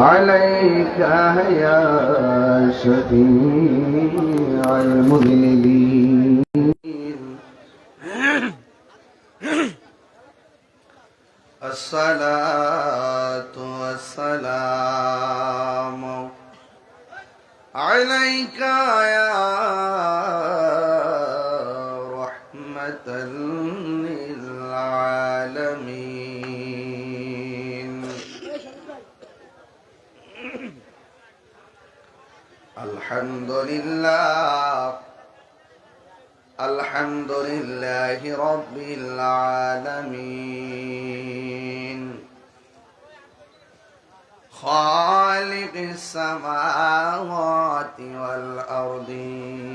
عليك يا شفيع المذنبين الصلاة والسلام عليك يا رحمة للعالمين الحمد لله رب العالمين خالق السماوات والأرضين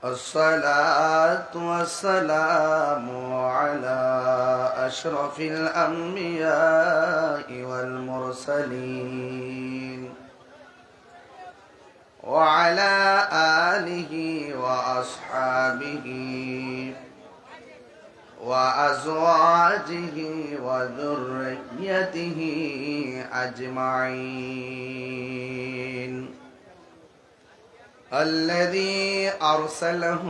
الصلاة والسلام على أشرف الأنبياء والمرسلين وعلى آله وأصحابه وأزواجه وذريته أجمعين الذي أرسله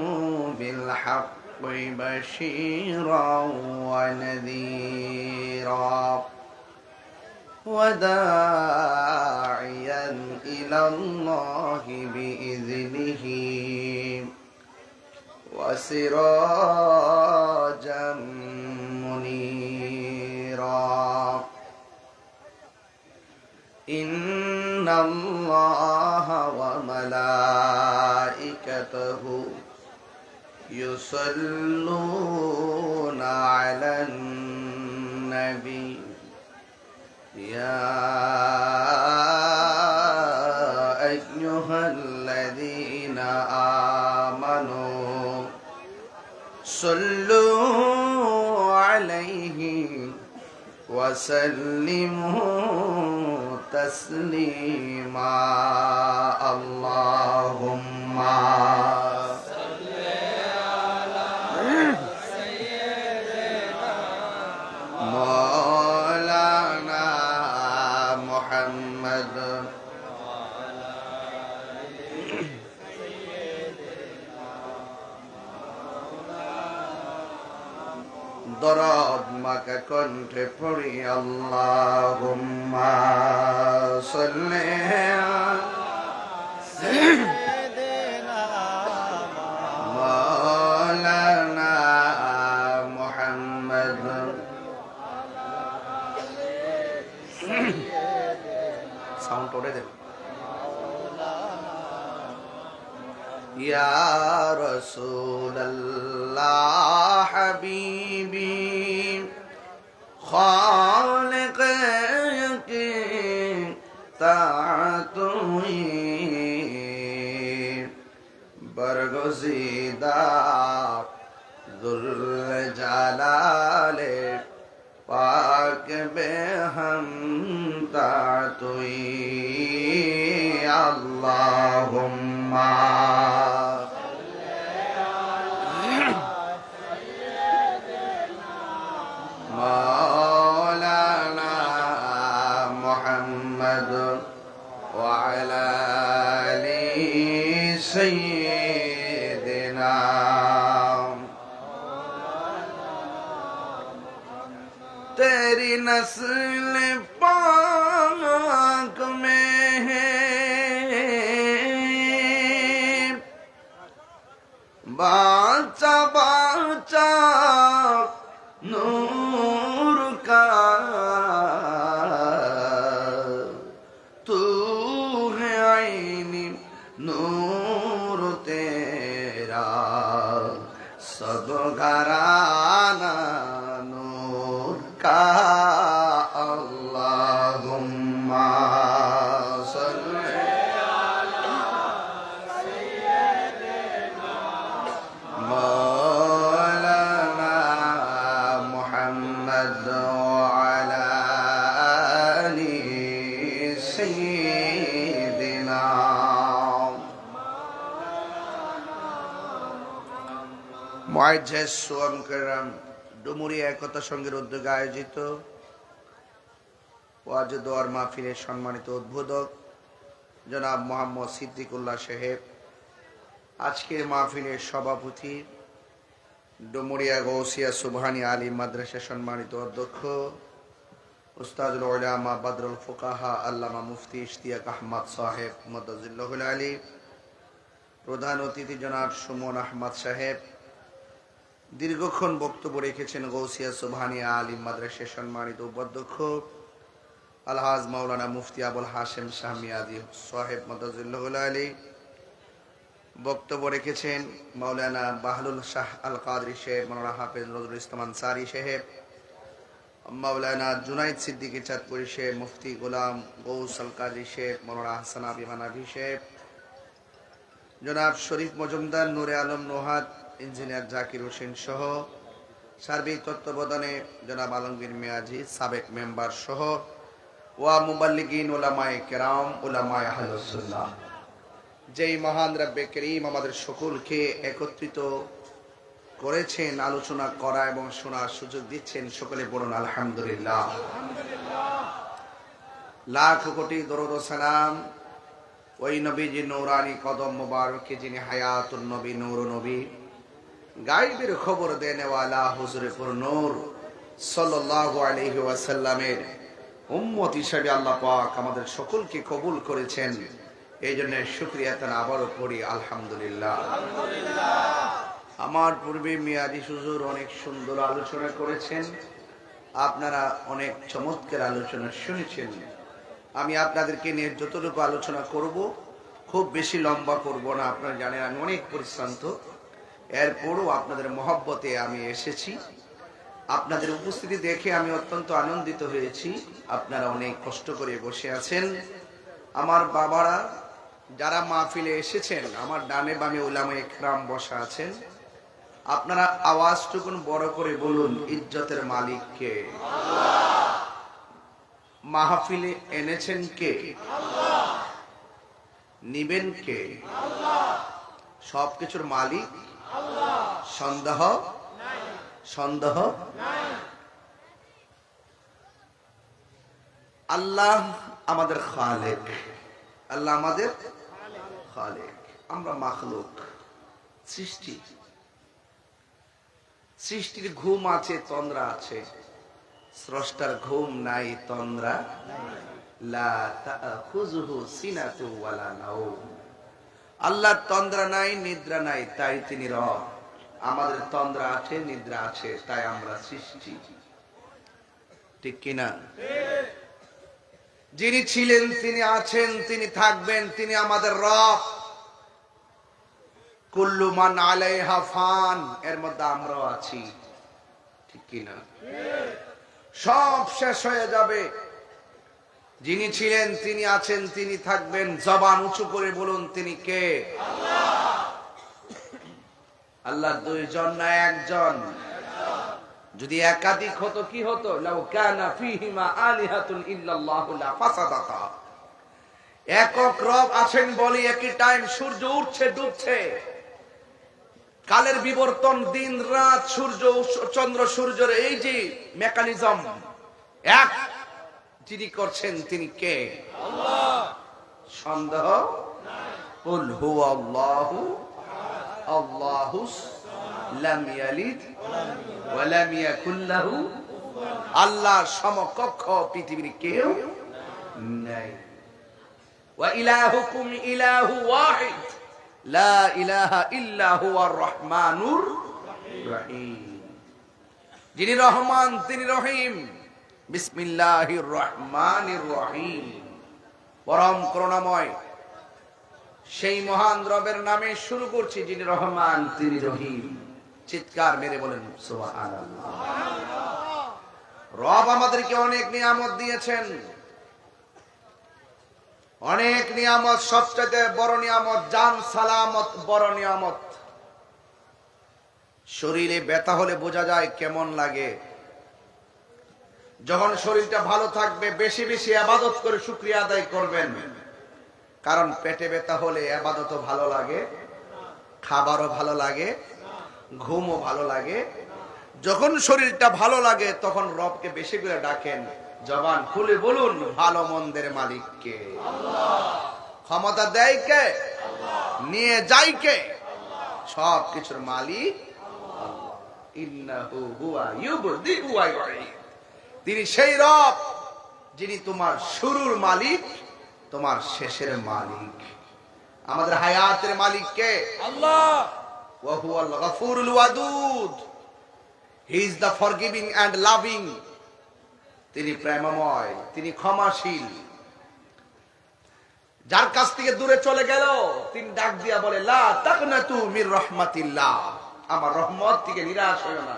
بالحق بشيرا ونذيرا وداعيا إلى الله بإذنه وسراجا منيرا إن الله وملائكته يصلون على النبي يا أيها الذين آمنوا صلوا عليه وسلموا تسليما اللهم صل على سيدنا مولانا محمد দরদ মাকে কণ্ঠে পড়ি আল্লাহুম্মা সাল্লি সাইয়্যিদিনা মাওলানা মুহাম্মদ সাউন্ড করে দেন ইয়া রাসূলুল্লাহ হাবিবি খালিক কি তাতুই বরগজিদা যুল জালালে পাক বেহম তাতুই আল্লাহুম্মা مولانا محمد وعلى آل سيدنا तेरी नस्ल पाक में है बाचा बाचा नूर का तू है आईनी नूर तेरा सब घराना नूर का अल्लाहुम्मा सल्ली अला सय्यिदिना मौलाना मुहम्मद वअला आलि सय्यिदिना মুআজ্জাজ সোয়াম কেরাম ডুমুরিয়া একতা সংঘের উদ্যোগে আয়োজিত ওয়াজ দোয়ার মাহফিলের সম্মানিত উদ্বোধক জনাব মোহাম্মদ সিদ্দিকুল্লাহ সাহেব, আজকের মাহফিলের সভাপতি ডুমুরিয়া গৌসিয়া সুবহানী আলিম মাদ্রাসা সম্মানিত অধ্যক্ষ উস্তাদুল উলামা বদরুল ফুকাহা আল্লামা মুফতি ইশতিয়াক আহমদ সাহেব মুদাজ্জিল্লাহুল আলী, প্রধান অতিথি জনাব সুমন আহমদ সাহেব, দীর্ঘক্ষণ বক্তব্য রেখেছেন গৌসিয়া সুবহানী আলিম মাদ্রাসা সম্মানিত উপাধ্যক্ষ আলহাজ মাওলানা মুফতি আবুল হাশেম শাহ মিয়াজি সাহেব মুদাজ্জিল্লাহুল আলী, বক্তব্য রেখেছেন মাওলানা বাহলুল শাহ আল কাদরি সাহেব, মাওলানা হাফেজ নজরুল ইসলাম আনসারী সাহেব, মাওলানা জুনাইদ সিদ্দিকী চাঁদপুরী সাহেব, মুফতি গোলাম গৌস আল কাদরি সাহেব, মাওলানা হাসান আবি মানাভি সাহেব, জনাব শরীফ মজুমদার, নূরে আলম নোহাদ, ইঞ্জিনিয়ার জাকির হোসেন সহ সার্বিক তত্ত্বাবধানে জনাব আলমগীর মিয়াজি সাবেক মেম্বার সহ ওয়া মুবাল্লিগিন উলামায়ে কেরাম উলামায়ে আহলুস সুন্নাহ, যেই মহান রব্বে করিম আমাদের সকলকে একত্রিত করেছেন আলোচনা করা এবং শোনার সুযোগ দিচ্ছেন, সকলে বলুন আলহামদুলিল্লাহ। লাখ কোটি দরুদ ও সালাম ওই নবীজি নূরানি কদম মুবারকে যিনি হায়াতুন নবী নূর নবী গায়বের খবর দেনেওয়ালা হুজুরে পুর নূর সাল্লাল্লাহু আলাইহি ওয়াসাল্লামের উম্মত হিসেবে আল্লাহ পাক আমাদের সকলকে কবুল করেছেন, এই জন্য শুকরিয়া তার আবারও পড়ি আলহামদুলিল্লাহ। আমার পূর্বে মিয়াজি হুজুর অনেক সুন্দর আলোচনা করেছেন, আপনারা অনেক চমৎকার আলোচনা শুনেছেন। আমি আপনাদেরকে নিয়ে যতটুকু আলোচনা করব খুব বেশি লম্বা করব না, আপনারা জানেন আমি অনেক পরিশ্রান্ত, এরপরও আপনাদের মহব্বতে আমি এসেছি। আপনাদের উপস্থিতি দেখে আমি অত্যন্ত আনন্দিত হয়েছি, আপনারা অনেক কষ্ট করে বসে আছেন। আমার বাবারা যারা মাহফিলে এসেছেন, আমার ডানে বামে উলামায়ে কেরাম বসা আছেন, আপনারা আওয়াজটুকুন বড় করে বলুন ইজ্জতের মালিক কে? আল্লাহ। মাহফিলে এনেছেন কে? আল্লাহ। নিবেন কে? আল্লাহ। সবকিছুর মালিক আল্লাহ, সন্দেহ নাই, সন্দেহ নাই। আল্লাহ আমাদের খালেক, আল্লাহ আমাদের খালেক, আমরা মাখলুক, সৃষ্টি। সৃষ্টির ঘুম আছে, তন্দ্রা আছে, স্রষ্টার ঘুম নাই, তন্দ্রা লা তাখুযুহু সিনাতু ওয়ালা নাওম। আল্লাহর তন্দ্রা নাই, নিদ্রা নাই, তাই তিনি রব। আমাদের তন্দ্রা আছে, নিদ্রা আছে, তাই আমরা সৃষ্টি, ঠিক কিনা? যিনি ছিলেন, তিনি আছেন, তিনি থাকবেন, তিনি আমাদের রব। কুল্লু মান আলাইহা ফান, এর মধ্যে আমরাও আছি, ঠিক কিনা? সব শেষ হয়ে যাবে। যিনি ছিলেন, তিনি আছেন, তিনি থাকবেন। জবান উঁচু করে বলুন তিনি কে? আল্লাহ। আল্লাহ দুইজন না একজন? যদি একাধিক হতো কি হতো? লাউ কানা ফীহিমা আলিহাতুন ইল্লাল্লাহু লা ফাসাদাতা। একক রব আছেন বলে একই টাইম সূর্য উঠছে ডুবছে, কালের বিবর্তন, দিন রাত, সূর্য চন্দ্র সূর্যের এই যে মেকানিজম এক যিনি করছেন তিনি কে? আল্লাহ। সন্দেহ নাই। কুল হুয়াল্লাহু আল্লাহুস লাম ইয়ালিদ ওয়া লাম ইয়াকুল লাহু, আল্লাহর সমকক্ষ পৃথিবীর কেউ নাই। ওয়া ইলাহুকুম ইলাহু ওয়াহিদ লা ইলাহা ইল্লা হুয়ার রহমানুর রহিম। যিনি রহমান তিনি রহিম। বিসমিল্লাহির রহমানির রহিম। পরম করুণাময় সেই মহান রবের নামে শুরু করছি, যিনি রহমান তিনি রহিম। চিৎকার মেরে বলেন সুবহানাল্লাহ। রব আমাদেরকে অনেক নিয়ামত দিয়েছেন, অনেক নিয়ামত। সবচেয়ে বড় নিয়ামত জান সালামত, বড় নিয়ামত। শরীরে ব্যথা হলে বোঝা যায় কেমন লাগে। যখন শরীরটা ভালো থাকবে বেশি বেশি ইবাদত করে শুকরিয়া আদায় করবেন, কারণ পেটে ব্যথা হলে ইবাদতও ভালো লাগে, খাবারও ভালো লাগে, ঘুমও ভালো লাগে। যখন শরীরটা ভালো লাগে তখন রবকে বেশি করে ডাকেন, জবান খুলে বলুন, ভালো মন্দের মালিক কে? ক্ষমতা দেয় কে? নিয়ে যায় কে? সব কিছুর মালিক আল্লাহ। ইন্নাহু হুয়া ইউবদিউ ওয়া ইউঈদ। তিনি সেই রব যিনি তোমার শুরুর মালিক, তোমার শেষের মালিক। আমাদের হায়াতের মালিক কে? আল্লাহ। ওয়া হুয়াল গফুরুল ওয়াদুদ। He is the forgiving and loving. তিনি প্রেমময়, তিনি ক্ষমাশীল। যার কাছ থেকে দূরে চলে গেল তিনি ডাক দিয়া বলে, লা তাকনাতু মির রাহমাতিল্লাহ, আমার রহমত থেকে নিরাশ হয়ো না।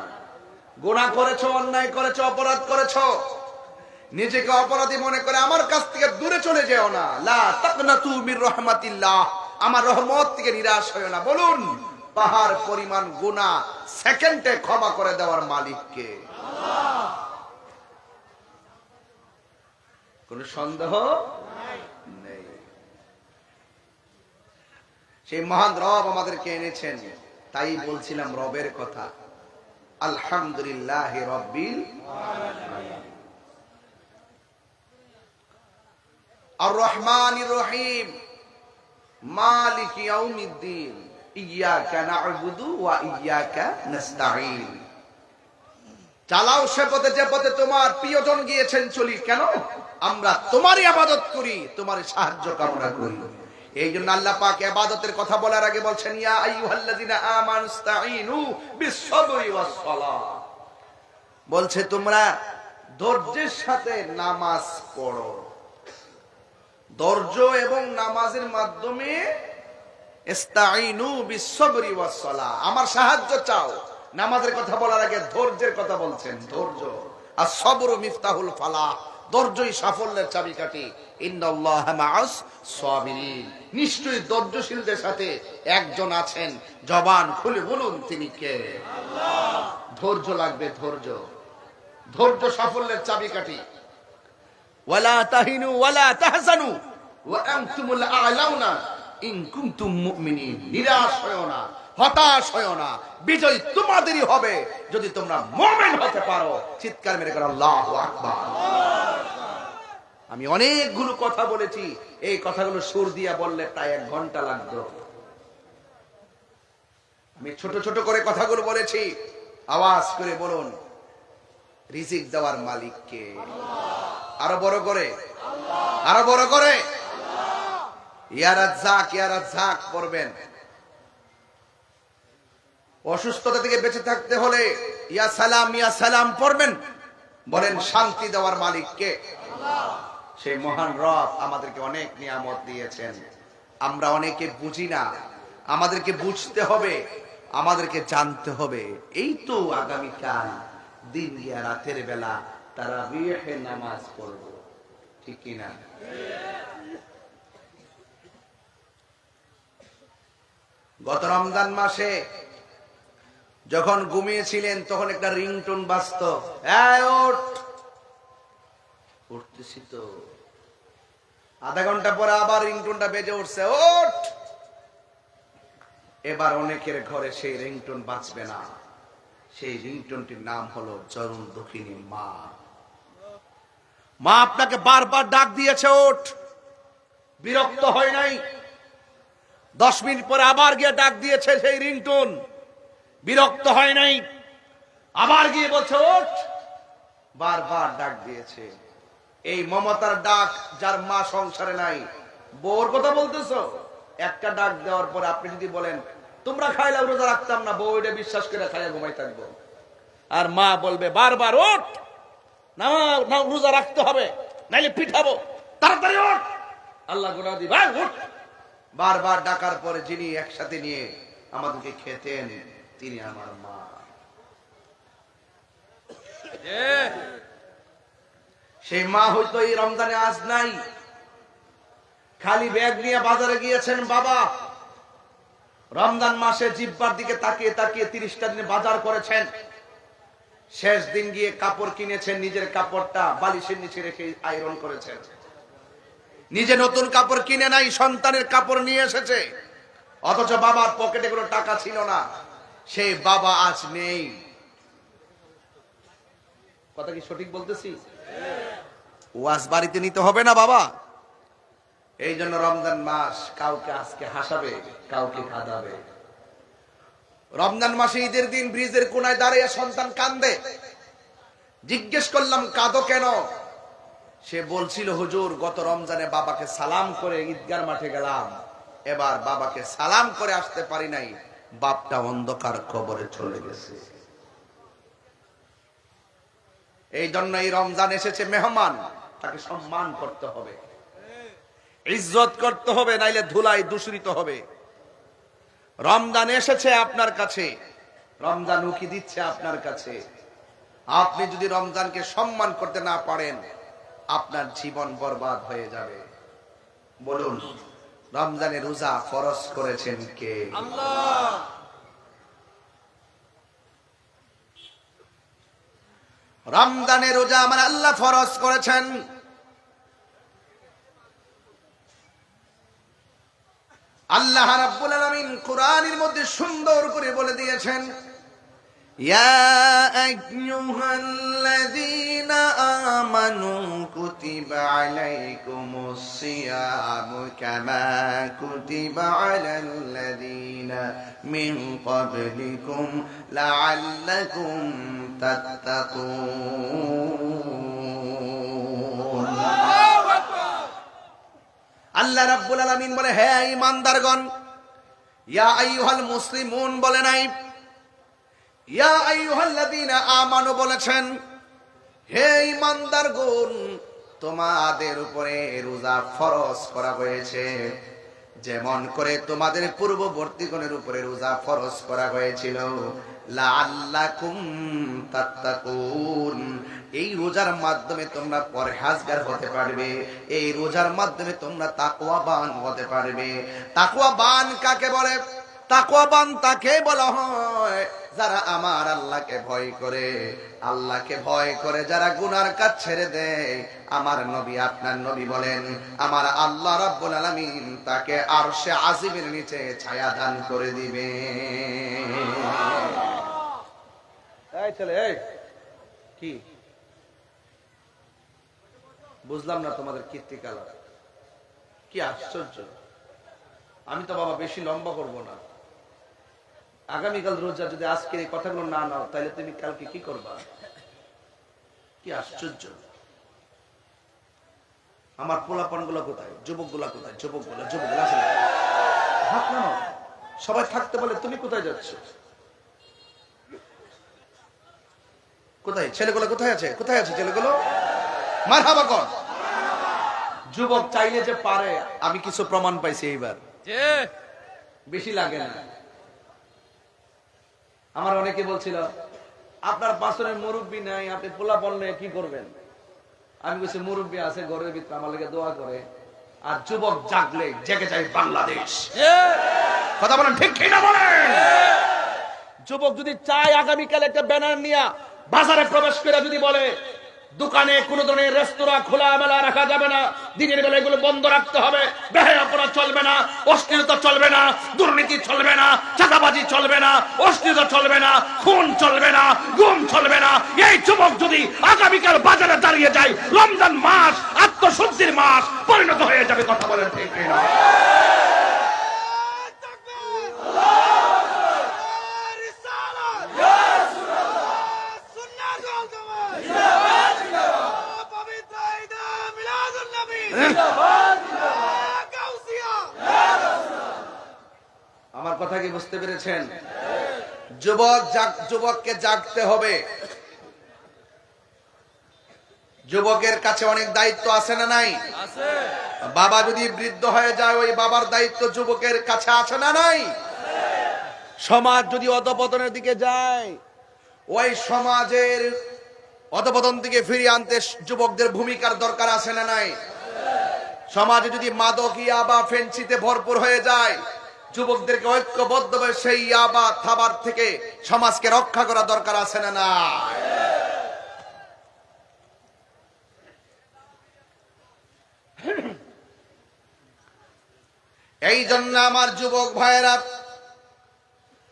গুনাহ করেছো, অন্যায় করেছো, অপরাধ করেছো, নিজেকে অপরাধী মনে করে আমার কাছ থেকে দূরে চলে যেও না। লা তাকনাতু মির রাহমাতিল্লাহ, আমার রহমত থেকে নিরাশ হয়ো না। বলুন, পাহাড় পরিমাণ গুনাহ সেকেন্ডে ক্ষমা করে দেওয়ার মালিক কে? আল্লাহ। কোন সন্দেহ নেই। সেই মহান রব আমাদেরকে এনেছেন, তাই বলছিলাম রবের কথা। আলহামদুলিল্লাহি রাব্বিল আলামিন। আর রহমানির রহিম, মালিক ইয়াউমিদ্দিন, ইয়্যাকা না'বুদু ওয়া ইয়্যাকা নাস্তাঈন। চালাও সে পথে যে পথে তোমার প্রিয়জন গিয়েছেন চলি। কেন? আমরা তোমারই ইবাদত করি, তোমার সাহায্য কামনা করি। এই জন্য আল্লাহ পাক ইবাদতের কথা বলার আগে বলছেন, ইয়া আইয়ুহাল্লাযিনা আমানুস্তাঈনু বিস-সাবরি ওয়াস-সালাহ। বলছে তোমরা ধৈর্যের সাথে নামাজ পড়ো। ধৈর্য এবং নামাজের মাধ্যমে ইস্তাঈনু বিস-সাবরি ওয়াস-সালাহ, আমার সাহায্য চাও। নামাজের কথা বলার আগে ধৈর্যের কথা বলছেন। ধৈর্য, আস-সাবরু মিফতাহুল ফালাহ, ধৈর্যই সাফল্যের চাবিকাঠি। ইন্নাল্লাহা মা'আস সাবিরিন, নিশ্চয়ই ধৈর্যশীলদের সাথে একজন আছেন। জবান খুলে বলুন, তিনি কে? আল্লাহ। ধৈর্য লাগবে, ধৈর্য। ধৈর্য সাফল্যের চাবিকাঠি। ওয়ালা তাহিনু ওয়ালা তাহজানু ওয়া আনতুমুল আ'লাউনা ইন কুনতুম মুমিনিন। নিরাশ হয়ো না, হতাশ হয়ো না, বিজয় তোমাদেরই হবে যদি তোমরা মুমিন হতে পারো। চিৎকার মেরে করো আল্লাহু আকবার। আমি অনেকগুলো কথা বলেছি, এই কথাগুলো সুর দিয়া বললে প্রায় 1 ঘন্টা লাগতো। আমি ছোট ছোট করে কথাগুলো বলেছি। আওয়াজ করে বলুন, রিজিক দেওয়ার মালিক কে? আরো বড় করে, আরো বড় করে, ইয়া রাজ্জাক, ইয়া রাজ্জাক পড়বেন। অসুস্থতা থেকে বেঁচে থাকতে হলে ইয়া সালাম, ইয়া সালাম পড়বেন। বলেন, শান্তি দেওয়ার মালিক কে? আল্লাহ। সেই মহান রব আমাদেরকে অনেক নিয়ামত দিয়েছেন, আমরা অনেকে বুঝি না। আমাদেরকে বুঝতে হবে, আমাদেরকে জানতে হবে। এই তো আগামীকাল দিন গিয়া রাতের বেলা তারাবিহে নামাজ পড়ব, ঠিক কি না? গত রমজান মাসে যখন ঘুমিয়েছিলেন তখন একটা রিংটোন বাজতো, উঠতেছি তো। আধা ঘন্টা পরে আবার রিংটোনটা বেজে উঠছে, ওঠ। এবার অনেকের ঘরে সেই রিংটোন বাজবে না। সেই রিংটোনটির নাম হলো চরম দুঃখিনী মা। মা আপনাকে বারবার ডাক দিয়েছে, ওঠ। বিরক্ত হয় নাই। 10 মিনিট পরে আবার গিয়ে ডাক দিয়েছে সেই রিংটোন, বিরক্ত হয় নাই। আবার গিয়ে বলছে, ওঠ। বারবার ডাক দিয়েছে। এই মমতার ডাক যার মা সংসারে নাই। বউর কথা বলতেছো, একটা ডাক দেওয়ার পরে আপনি যদি বলেন তোমরা খাইলে রোজা রাখতাম না, বউ এটা বিশ্বাস করে খাইয়া ঘুমাই থাকবো। আর মা বলবে বারবার, ওঠ না, রোজা রাখতে হবে, নাইলে পিঠাবো, তাড়াতাড়ি ওঠ, আল্লাহ গুনাহ দিবে, ভাই ওঠ। বারবার ডাকার পরে যিনি একসাথে নিয়ে আমাদেরকে খেতেন তিনি আমার মা। সেই মা হয়তো এই রমজানে আজ নাই, খালি ব্যাগ নিয়ে বাজারে গিয়েছেন বাবা। রমজান মাসে জিহ্বার দিকে তাকিয়ে তাকিয়ে 30টা দিনে বাজার করেছেন। শেষ দিন গিয়ে কাপড় কিনেছেন, নিজের কাপড়টা বালিশের নিচে রেখে আয়রন করেছেন। নিজে নতুন কাপড় কিনে নাই, সন্তানের কাপড় নিয়ে এসেছে। অথচ বাবার পকেটে কোনো টাকা ছিল না। সেই বাবা আজ নেই। কথা কি সঠিক বলতেছি? ওয়াজ বাড়িতে নিতে হবে না বাবা? এই জন্য রমজান মাস কাউকে আজকে হাসাবে, কাউকে কাঁদাবে। রমজান মাসে ঈদের দিন ব্রিজের কোনায় দাঁড়িয়ে সন্তান কান্দে। জিজ্ঞেস করলাম কাঁদো কেন? সে বলছিল, হুজুর গত রমজানে বাবাকে সালাম করে ঈদগার মাঠে গেলাম, এবার বাবাকে সালাম করে আসতে পারি নাই, বাপটা অন্ধকার কবরে চলে গেছে। এই জন্য এই রমজান এসেছে মেহমান, তাকে সম্মান করতে হবে, ইজ্জত করতে হবে, নাইলে ধুলাই দূষিত হবে। রমজান এসেছে আপনার কাছে, রমজান উকি দিচ্ছে আপনার কাছে। আপনি যদি রমজানকে সম্মান করতে না পারেন, আপনার জীবন বরবাদ হয়ে যাবে। বলুন, রমজানের রোজা ফরজ করেছেন কে? আল্লাহ। রমজানের রোজা আমার আল্লাহ ফরজ করেছেন। আল্লাহ রাব্বুল আলামিন কোরআনের মধ্যে সুন্দর করে বলে দিয়েছেন, ইয়া আইয়ুহাল্লাযীনা আমানু কুতিবা আলাইকুমুস সিয়ামু কামা কুতিবা আলাল্লাযীনা মিন ক্বাবলিকুম লাআল্লাকুম তাত্তাকুন। আল্লাহ রাব্বুল আলামিন বলে, হে ঈমানদারগণ, ইয়া আইয়ুহাল মুসলিমুন বলে নাই, ইয়া আইয়ুহাল্লাযীনা আমানু বলেছেন। হে ঈমানদারগণ, তোমাদের উপরে রোজা ফরজ করা হয়েছে, যেমন করে তোমাদের পূর্ববর্তীগণের উপরে রোজা ফরজ করা হয়েছিল। লাআল্লাকুম তাত্তাকুন, এই রোজার মাধ্যমে তোমরা পরহেজগার হতে পারবে, এই রোজার মাধ্যমে তোমরা তাকওয়াবান হতে পারবে। তাকওয়াবান কাকে বলে? তাকওয়াবান তাকে বলা হয় যারা আমার আল্লাহকে ভয় করে। আল্লাহকে ভয় করে যারা গুনার কাজ ছেড়ে দেয়, আমার নবী আপনার নবী বলেন, আমার আল্লাহ রাব্বুল আলামিন তাকে আরশে আজিমের নিচে ছায়া দান করে দিবে। এই ছেলে, এই কি বুঝলাম না তোমাদের কীর্তিকালা, কি আশ্চর্য। আমি তো বাবা বেশি লম্বা করব না। আগামীকাল রোজা যদি আজকের এই কথাগুলো না নাও, তাহলে তুমি কালকে কি করবা? কি আশ্চর্য। আমার পোলাপান গুলা কোথায়? যুবক গুলা কোথায়? যুবকগুলা আছে না? হাত নাও। সবাই থাকতে বলে, তুমি কোথায় যাচ্ছ? কোথায় ছেলেগুলো? কোথায় আছে? কোথায় আছে ছেলেগুলো? মারহাবা কর। যুবক চাইলে যে পারে, আমি কিছু প্রমাণ পাইছি এইবার, বেশি লাগে না। আমার অনেকে বলছিল, আপনার পাঁচজনের মুরব্বী নাই, আপনি পোলা বললে কি করবেন? আমি বলছি, মুরব্বী আছে ঘরের ভিতরে, আমার লেগে দোয়া করে। আর যুবক জাগলে জেগে যায় বাংলাদেশ। কথা বলেন ঠিক কিনা বলেন? যুবক যদি চায় আগামীকাল একটা ব্যানার নিয়ে বাজারে প্রবেশ করে যদি বলে, দোকানে কোন ধরনের রেস্তোরাঁ খোলামেলা রাখা যাবে না, দিনের বেলা এগুলো বন্ধ রাখতে হবে, বেহায়াপনা চলবে না, অশ্লীলতা চলবে না, দুর্নীতি চলবে না, চাঁদাবাজি চলবে না, অশ্লীলতা চলবে না, খুন চলবে না, গুম চলবে না, এই যুবক যদি আগামীকাল বাজারে দাঁড়িয়ে যায়, রমজান মাস আত্মশুদ্ধির মাস পরিণত হয়ে যাবে। কথা বলেন ঠিক কিনা? আমার কথা কি বুঝতে পেরেছেন? যুবককে জাগতে হবে। যুবকের কাছে অনেক দায়িত্ব আছে না নাই? বাবা যদি বৃদ্ধ হয়ে যায়, ওই বাবার দায়িত্ব যুবকের কাছে আছে না নাই? সমাজ যদি অধপতনের দিকে যায়, ওই সমাজের অধপতন থেকে ফিরিয়ে আনতে যুবকদের ভূমিকার দরকার আছে না নাই? সমাজে যদি মাদক, ইয়াবা, ফেন্সিতে ভরপুর হয়ে যায়, যুবকদেরকে ঐক্যবদ্ধভাবে সেই ইয়াবা থাবার থেকে সমাজকে রক্ষা করা দরকার আছে না না? এই জন্য আমার যুবক ভাইয়েরা,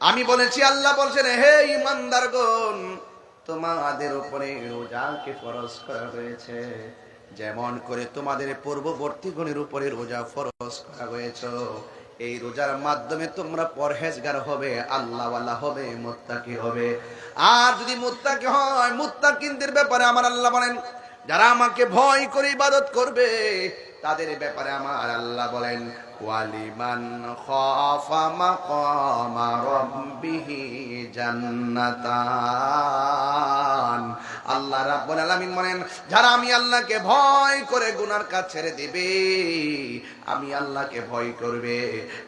আমি বলেছি, আল্লাহ বলছেন, হে ঈমানদারগণ, তোমাদের উপরে রোজাকে ফরজ করা হয়েছে, যেমন করে তোমাদের পূর্ববর্তী গণের উপরে রোজা ফরজ করা হয়েছে, এই রোজার মাধ্যমে তোমরা পরহেজগার হবে, আল্লাহওয়ালা হবে, মুত্তাকি হবে। আর যদি মুত্তাকি হয়, মুত্তাকিনদের ব্যাপারে আমার আল্লাহ বলেন, যারা আমাকে ভয় করে ইবাদত করবে তাদের ব্যাপারে আমার আল্লাহ বলেন, ওয়ালিমান খাফা মাকামা রাব্বিহি জান্নাতান। আল্লাহ রাব্বুল আলামিন বলেন, যারা আমি আল্লাহকে ভয় করে গুনার কাজ ছেড়ে দিবে, আমি আল্লাহকে ভয় করবে,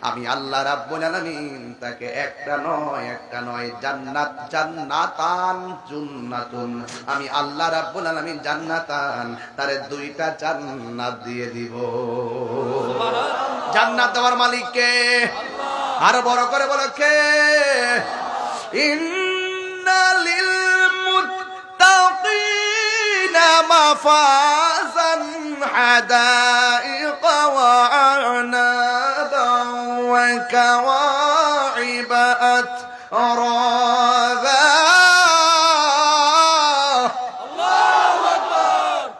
আমি আল্লাহ রাব্বুল আলামিন তাকে একটা নয় জান্নাত, জান্নাতান, জান্নাতুন, আমি আল্লাহ রাব্বুল আলামিন জান্নাতান, তারে দুইটা জান্নাত দিয়ে দিব। জান্নাত দেওয়ার মালিক কে? আরো বড় করে বলো কে? ইন্নালিল মুত্তাকিনা মাফাজান হাদাইকা ওয়া আনাবান ওয়া কাওয়াইবা আতরাবা।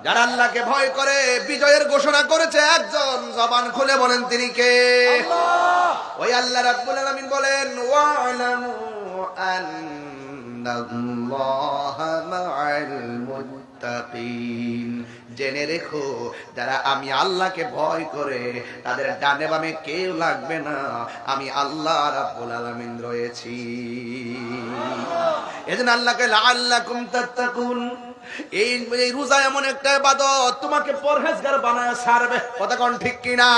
যারা আল্লাহকে ভয় করে বিজয়ের ঘোষণা করেছে একজন, জবান খুলে বলেন তিনি কে? ওই আল্লাহ রাব্বুল আলামিন বলেন, ওয়া'লামু আন্নাল্লাহা মা'আল মুত্তাকিন। জেনে রেখো, যারা আমি আল্লাহকে ভয় করে তাদের ডানে বামে কেউ লাগবে না, আমি আল্লাহ রাব্বুল আলামিন রয়েছি। এজন্য আল্লাহকে লাআল্লাকুম তাত্তাকুন, এই রোজা এমন একটা ইবাদত তোমাকে পরহেজগার বানায় ছাড়বে। কথা কোন ঠিক কিনা?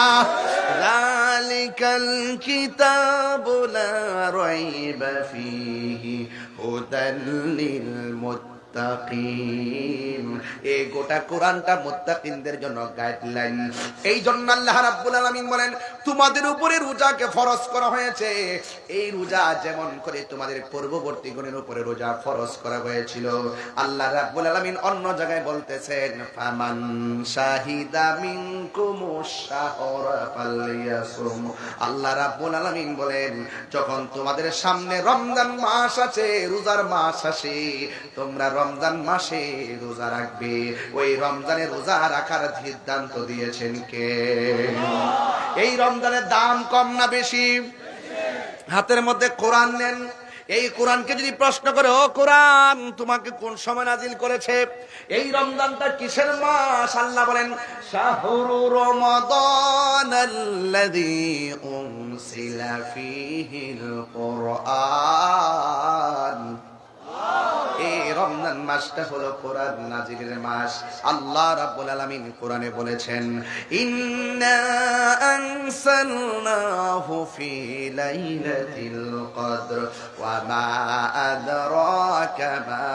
যালিকাল কিতাবু লা রাইবা ফীহি হুদাল লিল মুত্তাকিন। এই গোটা কোরআনটা মুত্তাকিনদের জন্য গাইডলাইন। এই জন্য আল্লাহ রাব্বুল আলামিন বলেন, তোমাদের উপরে রোজাকে ফরজ করা হয়েছে। এই রোজা যেমন করে তোমাদের পূর্ববর্তী গণের উপরে রোজা ফরজ করা হয়েছিল, আল্লাহ রাব্বুল আলামিন অন্য জায়গায় বলতেছেন, ফামান শাহিদা মিনকুমুশ শাহরা ফালইয়াসুম। আল্লাহ রাব্বুল আলামিন বলেন, যখন তোমাদের সামনে রমজান মাস আছে, রোজার মাস আসে, তোমরা রমজান মাসে রোজা রাখবে। ওই রমজানে রোজা রাখার সিদ্ধান্ত দিয়েছেন কে? এই রমজানের দাম কম না বেশি? হাতের মধ্যে কোরআন নেন, এই কোরআনকে যদি প্রশ্ন করে, ও কোরআন তোমাকে কোন সময় নাজিল করেছে? এই রমজানটা কিসের মাস? আল্লাহ বলেন, শাহরু রমাদানাল্লাযী উনসিলা ফীহিল কুরআন। এই রমজান মাসটা হলো কোরআন নাজিলের মাস। আল্লাহ রাব্বুল আলামিন কোরআনে বলেছেন, ইন্না আনসালনাহু ফি লাইলাতিল কদর ওয়া মা আদরাকা মা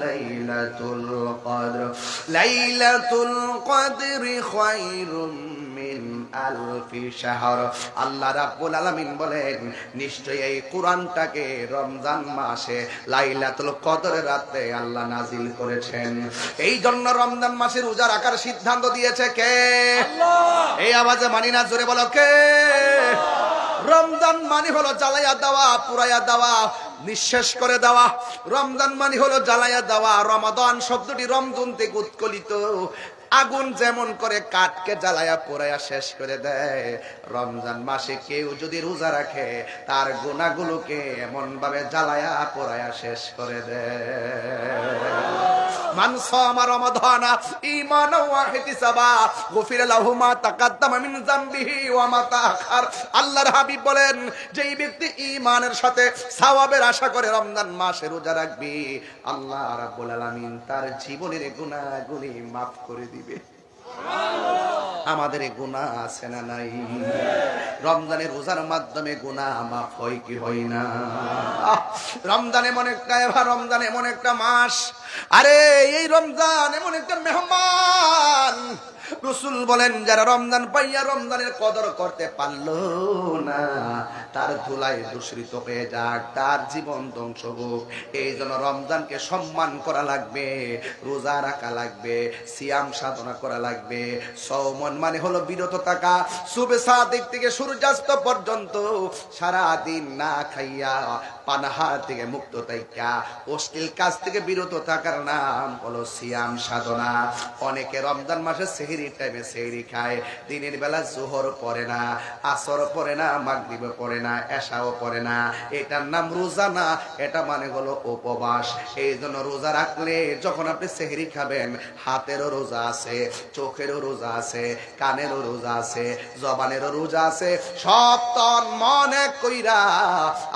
লাইলাতুল কদর লাইলাতুল কদরি খায়রুম মিন আলফি শাহর। আল্লাহ রাব্বুল আলামিন বলেন, নিশ্চয়ই এই কোরআনটাকে রমজান মাসে লাইলাতুল কদরের রাতে আল্লাহ নাজিল করেছেন। এই জন্য রমজান মাসে রোজা রাখার সিদ্ধান্ত দিয়েছে কে? আল্লাহ। এই আওয়াজে মানি না, জোরে বলো কে? রমজান মানে হলো জ্বালাইয়া দেওয়া, পুরাইয়া দেওয়া, নিঃশেষ করে দেওয়া। রমজান মানে হলো জ্বালাইয়া দেওয়া। রমাদান শব্দটি রমজান থেকে উৎকলিত। আগুন যেমন করে কাঠকে জ্বালায়া পোড়ায়া শেষ করে দেয়, রমজান মাসে কেউ যদি রোজা রাখে তার গুনাহগুলোকে এমন ভাবে জ্বালায়া পোড়ায়া শেষ করে দেয়। মান সামা রমাদানা ঈমানাও ওয়া ইহতিসাবা গুফিরা লাহু মা তাকাদ্দামা মিন যামবিহি ওয়া মা তাআখার। আল্লাহর হাবিব বলেন, যেই ব্যক্তি ঈমানের সাথে সওয়াবের আশা করে রমজান মাসে রোজা রাখবে, আল্লাহ রাব্বুল আলামিন তার জীবনের গুনাহগুলি maaf করে দিবে। আমাদের গুনাহ আছে না নাই? রমজানের রোজার মাধ্যমে গুনাহ maaf হয় কি হয় না? রমজান এমন একটা মাস, আরে এই রমজান এমন একটা মেহমান। রাসূল বলেন যারা রমজান পাইয়া রমজানের কদর করতে পারলো না তার ধুলায় দূষিত হয়ে যাক, তার জীবন ধ্বংস হোক। এই জন্য রমজানকে সম্মান করা লাগবে, রোজা রাখা লাগবে, সিয়াম সাধনা করা লাগবে। সওমন মানে হলো বিরত থাকা, সুবহ সাদিক থেকে সূর্যাস্ত পর্যন্ত সারা দিন না খাইয়া পানাহার থেকে মুক্ত থাকা, অশ্লীল কাজ থেকে বিরত থাকার নাম হলো সিয়াম সাধনা। অনেকে রমজান মাসে সেহরির টাইমে সেহরি খায়, দিনের বেলা জোহর পড়ে না, আসর পড়ে না, মাগরিব পড়ে না, এশাও পড়ে না। এটার নাম রোজা না, এটা মানে হলো উপবাস। এই জন্য রোজা রাখলে যখন আপনি সেহরি খাবেন, হাতেরও রোজা আছে, চোখেরও রোজা আছে, কানেরও রোজা আছে, জবানেরও রোজা আছে। সব তন মনে কইরা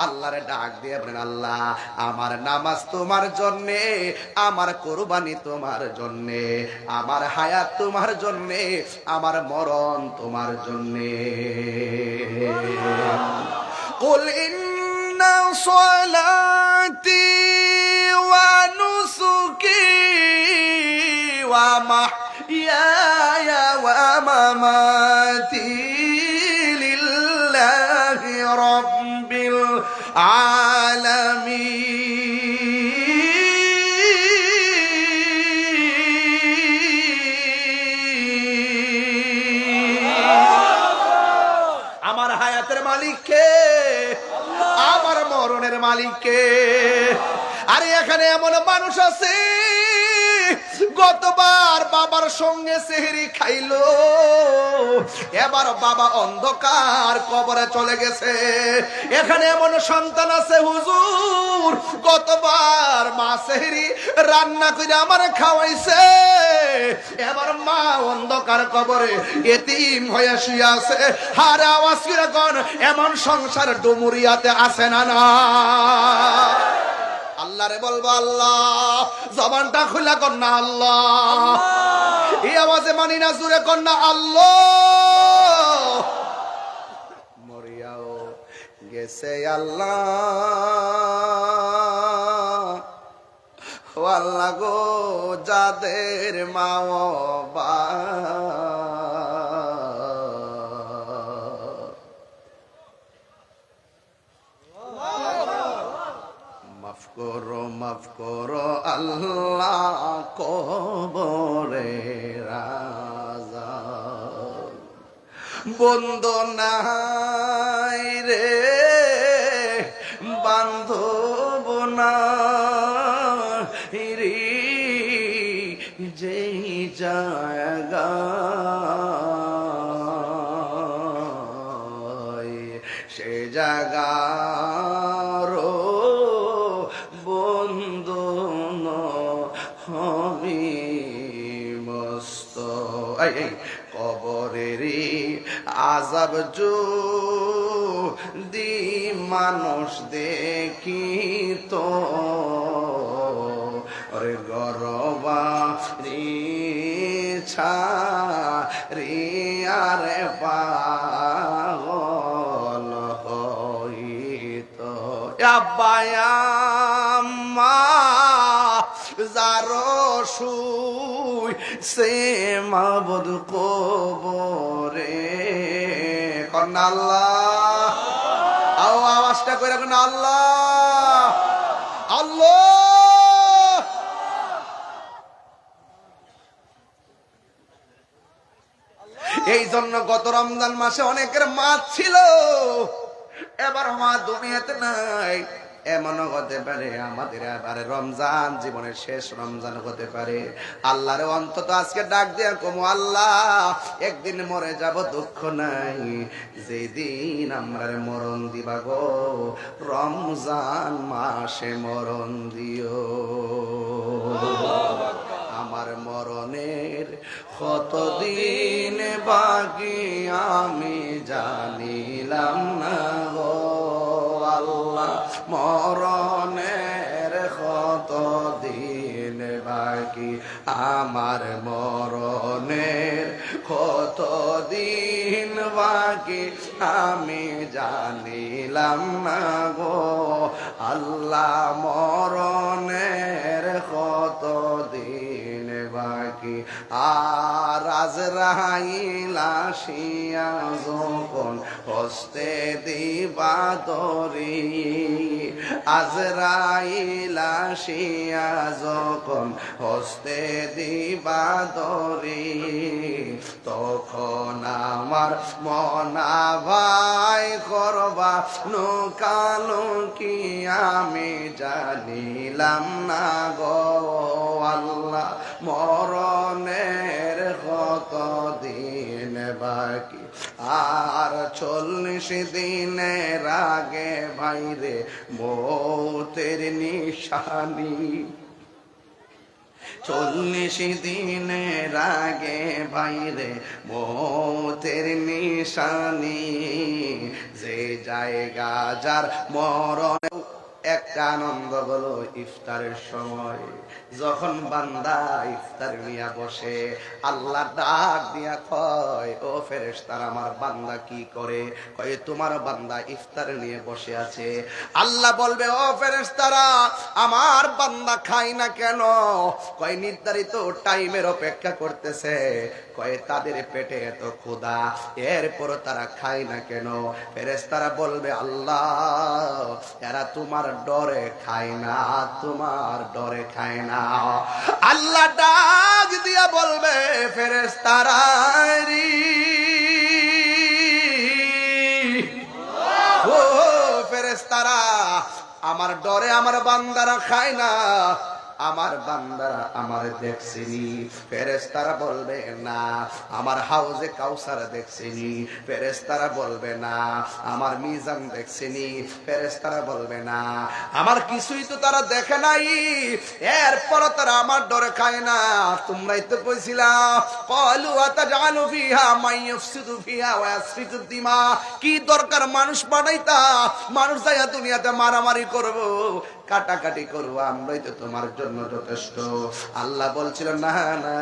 আল্লাহরে ডাক দিয়ে বলেন, আল্লাহ আমার নামাজ তোমার জন্যে, আমার কোরবানি তোমার জন্যে, আমার হায়াত তোমার জন্যে, আমার মরণ তোমার জন্যে। কুল ইন্না সলাতি ওয়া নুসুকি ওয়া মাহইয়ায়া ওয়া মামাতি লিল্লাহি রাব্বিল আমার হায়াতের মালিক কে? আমার মরণের মালিক কে? আরে এখানে এমন মানুষ আছে গতবার বাবার সঙ্গে সেহরি খাইলো, এবার বাবা অন্ধকার কবরে চলে গেছে। এখানে এমন সন্তান আছে হুজুর গতবার মা সেহরি রান্না করে আমার খাওয়াইছে, এবার মা অন্ধকার কবরে এতিম হয়ে শুয়ে আছে। হারে আওয়াজ করে কোন এমন সংসার ডুমুরিয়াতে আছে না? না আল্লাহরে বলবো আল্লাহ, জবানটা খুলে কর না আল্লাহ, এই আওয়াজে মানি না, জুড়ে কর না আল্লাহ। মরিয়াও গেছে আল্লাহ, ও আল্লাহ গো যাদের মা বাবা মাফ করো আল্লাহ কবরে রাজা, বন্ধু নাই রে বান্ধব নাই রে, যেই জায়গা সে জায়গা কবরেরই আযাব যদি মানুষ দেখিত, ওরে গরবারি ছাড়িয়ারে পাগল হইত। আব্বায়াম্মা যারো শুই সে মাবুদ কবরে কন্যা আল্লাহ, আওয়াজটা করে রাখুন আল্লাহ আল্লাহ। এই জন্য গত রমজান মাসে অনেকের মা ছিল, এবার মা দুনিয়াতে নাই। এমনও হতে পারে আমাদের এবারে রমজান জীবনের শেষ রমজান হতে পারে। আল্লাহরে অন্তত আজকে ডাক দেয়া কমু, আল্লাহ একদিন মরে যাব দুঃখ নাই, যেদিন আমরা মরণ দিবা গো রমজান মাসে মরণ দিও। আমার মরণের কতদিন বাকি আমি জানিলাম না গো আল্লাহ, মরণের কতদিন বাকি আমার মরণের কতদিন বাকি আমি জানিলাম না গো আল্লাহ, মরণের কতদিন বাকি। আর আজরাইল আসিয়া যখন হস্তে দিবা তরি, আজরাইল আসিয়া যখন হস্তে দিবা তরি, তখন আমার মনা ভাই করবা নুকালো কি আমি জানিলাম না গো আল্লাহ, মরণের কত দিন বাকি। আর 40 দিনের আগে ভাইরে মৌতের নিশানি, 40 দিনের আগে ভাইরে মৌতের নিশানি, যে জায়গা যার মরণ। একটা আনন্দ হলো ইফতারের সময়, যখন বান্দা ইফতার নিয়ে বসে, আল্লাহ ডাক দিয়া কয়, ও ফেরেশতারা আমার বান্দা কি করে? কয় তোমার বান্দা ইফতার নিয়ে বসে আছে। আল্লাহ বলবে, ও ফেরেশতারা আমার বান্দা খায় না কেন? কয় নির্ধারিত টাইমের অপেক্ষা করতেছে। কয় তাদের পেটে এত ক্ষুধা, এরপর তারা খায় না কেন? ফেরেশতারা বলবে, আল্লাহ এরা তোমার ডরে খায় না, তোমার ডরে খায় না। আল্লাহ ডাক দিয়া বলবে, ফেরেশতারা ও ফেরেশতারা আমার ডরে আমার বান্দারা খায় না, আমার বান্দারা আমার দেখছেনি। ফেরেশতারা বলবে না আমার হাউজে কাউসার দেখছেনি। ফেরেশতারা বলবে না আমার মিজান দেখছেনি। ফেরেশতারা বলবে না আমার কিছুই তো তারা দেখে নাই, এরপর তারা আমার ডরে খায় না। তোমরাই তো কইছিলা ক্বালু আতাজালু ফিহা মান ইফসিদু ফিহা ওয়া ইয়াসফিকু দিমা, কি দরকার মানুষ বানাইতা, মানুষ যাইয়া দুনিয়াতে মারামারি করব, কাটাকাটি করবো, আমরাই তো তোমার জন্য যথেষ্ট। আল্লাহ বলছিল, না না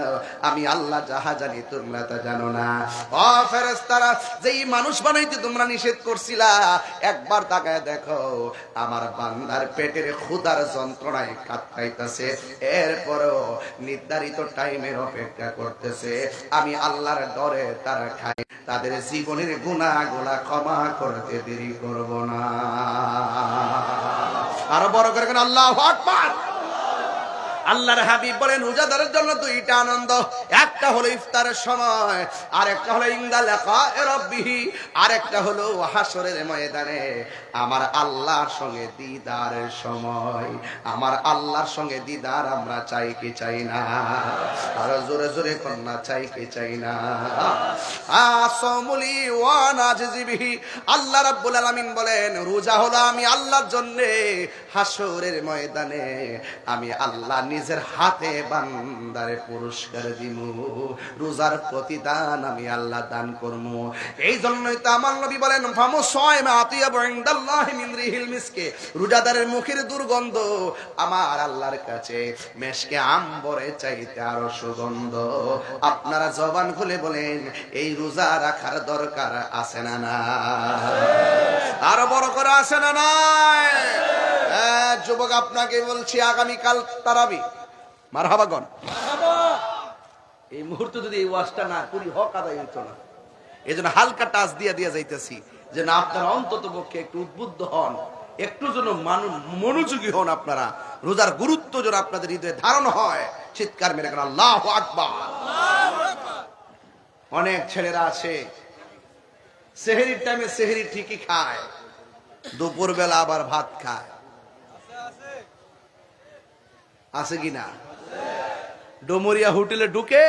আমি আল্লাহ যাহা জানি তোমরা তা জানো না। ও ফেরেশতারা যেই মানুষ বানাইতে তোমরা নিষেধ করছিলা, একবার তাকায় দেখো আমার বান্দার পেটের ক্ষুধার যন্ত্রণায় কাতরাইতেছে, এরপরও নির্ধারিত টাইমের অপেক্ষা করতেছে। আমি আল্লাহর ডরে তারা খাই, তাদের জীবনের গুনাহগুলো ক্ষমা করতে দেরি করব না। আরো বড় করে আল্লাহু আকবার। আল্লাহর হাবিব বলেন রোজাদারের জন্য দুইটা আনন্দ, একটা হলো ইফতারের সময়, আর একটা হলো ইনদা লিকায়ে রাব্বিহি, আর একটা হলো হাসরের ময়দানে আমার আল্লাহর সঙ্গে দিদারের সময়। আমার আল্লাহর সঙ্গে দিদার আমরা চাই কি চাই না? আর জোরে জোরে কন্যা চাই কি চাই না? আসামুলি ওয়া নাজিবিহি। আল্লাহ রাব্বুল আলামিন বলেন রোজা হলো আমি আল্লাহর জন্য হাসরের ময়দানে আমি আল্লাহ নিজের হাতে বান্দারে পুরস্কার দিব, রোজার প্রতিদান আমি আল্লাহ দান করব। এই জন্যই তো আমার নবী বলেন ফামুসায়মা আতিয়াবু ইনদাল্লাহি মিন রিহিল মিসকে, রোজাদারের মুখের দুর্গন্ধ আমার আল্লাহর কাছে মেশকে আম্বরে চাইতে আরো সুগন্ধ। আপনারা জবান খুলে বলেন এই রোজা রাখার দরকার আছে না না? আরো বড় করে আছে না নাই? যুবক আপনাকে বলছি আগামীকাল তারাবি, মারহাবাগন। এই মুহূর্তে যদি এই ওয়াজটা না করি হক আদায় হইতো না। এই জন্য হালকা টাচ দিয়ে দিয়ে যাইতেছি যেন আপনারা অন্তত পক্ষে একটু উদ্বুদ্ধ হন, একটু যেন মনোযোগী হন। আপনারা রোজার গুরুত্ব যেন আপনাদের হৃদয়ে ধারণ হয়। চিৎকার মেরে কেন আল্লাহু আকবার। অনেক ছেলেরা আছে সেহরির টাইমে সেহরি ঠিকই খায়, দুপুর বেলা আবার ভাত খায়, আছে কিনা? ডোমরিয়া হোটেলে ঢুকে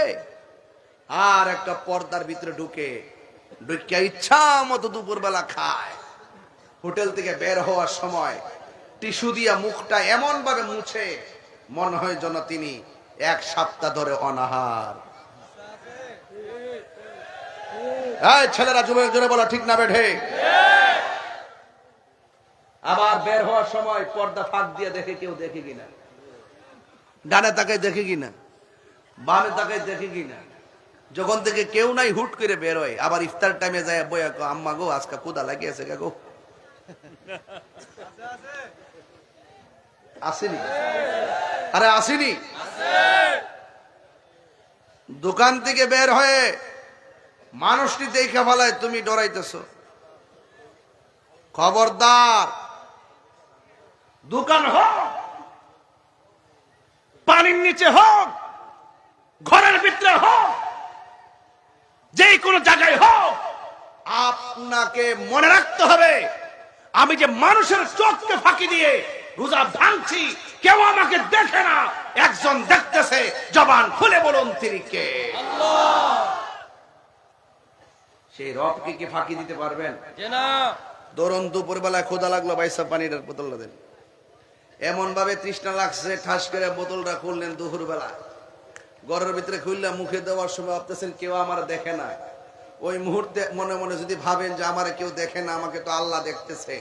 আর একটা পর্দার ভিতরে ঢুকে ইচ্ছা মতো দুপুর বেলা খায়। হোটেল থেকে বের হওয়ার সময় টিস্যু দিয়া মুখটা এমন ভাবে মুছে মনে হয় যেন তিনি 1 সপ্তাহ ধরে অনাহার। ছেলেরা যুবক জোরে বলো ঠিক না বেঠে? আবার বের হওয়ার সময় পর্দা ফাঁক দিয়ে দেখে কেউ দেখে কিনা, ডানে তাকায় দেখে কিনা, বামে তাকায় দেখে কিনা। যখন থেকে কেউ নাই হুট করে বের হয়, আবার ইফতার টাইমে যায় বইয়া কো আম্মা গো আজকে ক্ষুধা লাগিয়েছে গো। আসেনি? আরে আসেনি? দোকান থেকে বের হয়ে মানুষটি দেখে ফেলায়, তুমি ডরাইতেছ। খবরদার, দোকান হোক, পানির নিচে হোক, ঘরের ভিতরে হোক, যে কোনো জায়গায় হোক, আপনাকে মনে রাখতে হবে, আমি যে মানুষের চোখকে ফাঁকি দিয়ে রোজা ভাঙছি, কেউ আমাকে দেখে না, একজন দেখতেছে। জবান খুলে বলুন তিনি কে? আল্লাহ। সেই রবকে কি ফাঁকি দিতে পারবেন? না। ধরুন দুপুরবেলায় ক্ষুধা লাগলো, বাইসা পানির বোতলটা দেন। এমন ভাবে তৃষ্ণা লাগছে, ঠাস করে বোতলটা খুললেন দুপুরবেলা, ঘরের ভিতরে খুললে মুখে দেওয়ার সময় ভাবতেছেন কেউ আমার দেখে না। ওই মুহূর্তে মনে মনে যদি ভাবেন যে আমার কেউ দেখে না, আমাকে তো আল্লাহ দেখতেছে,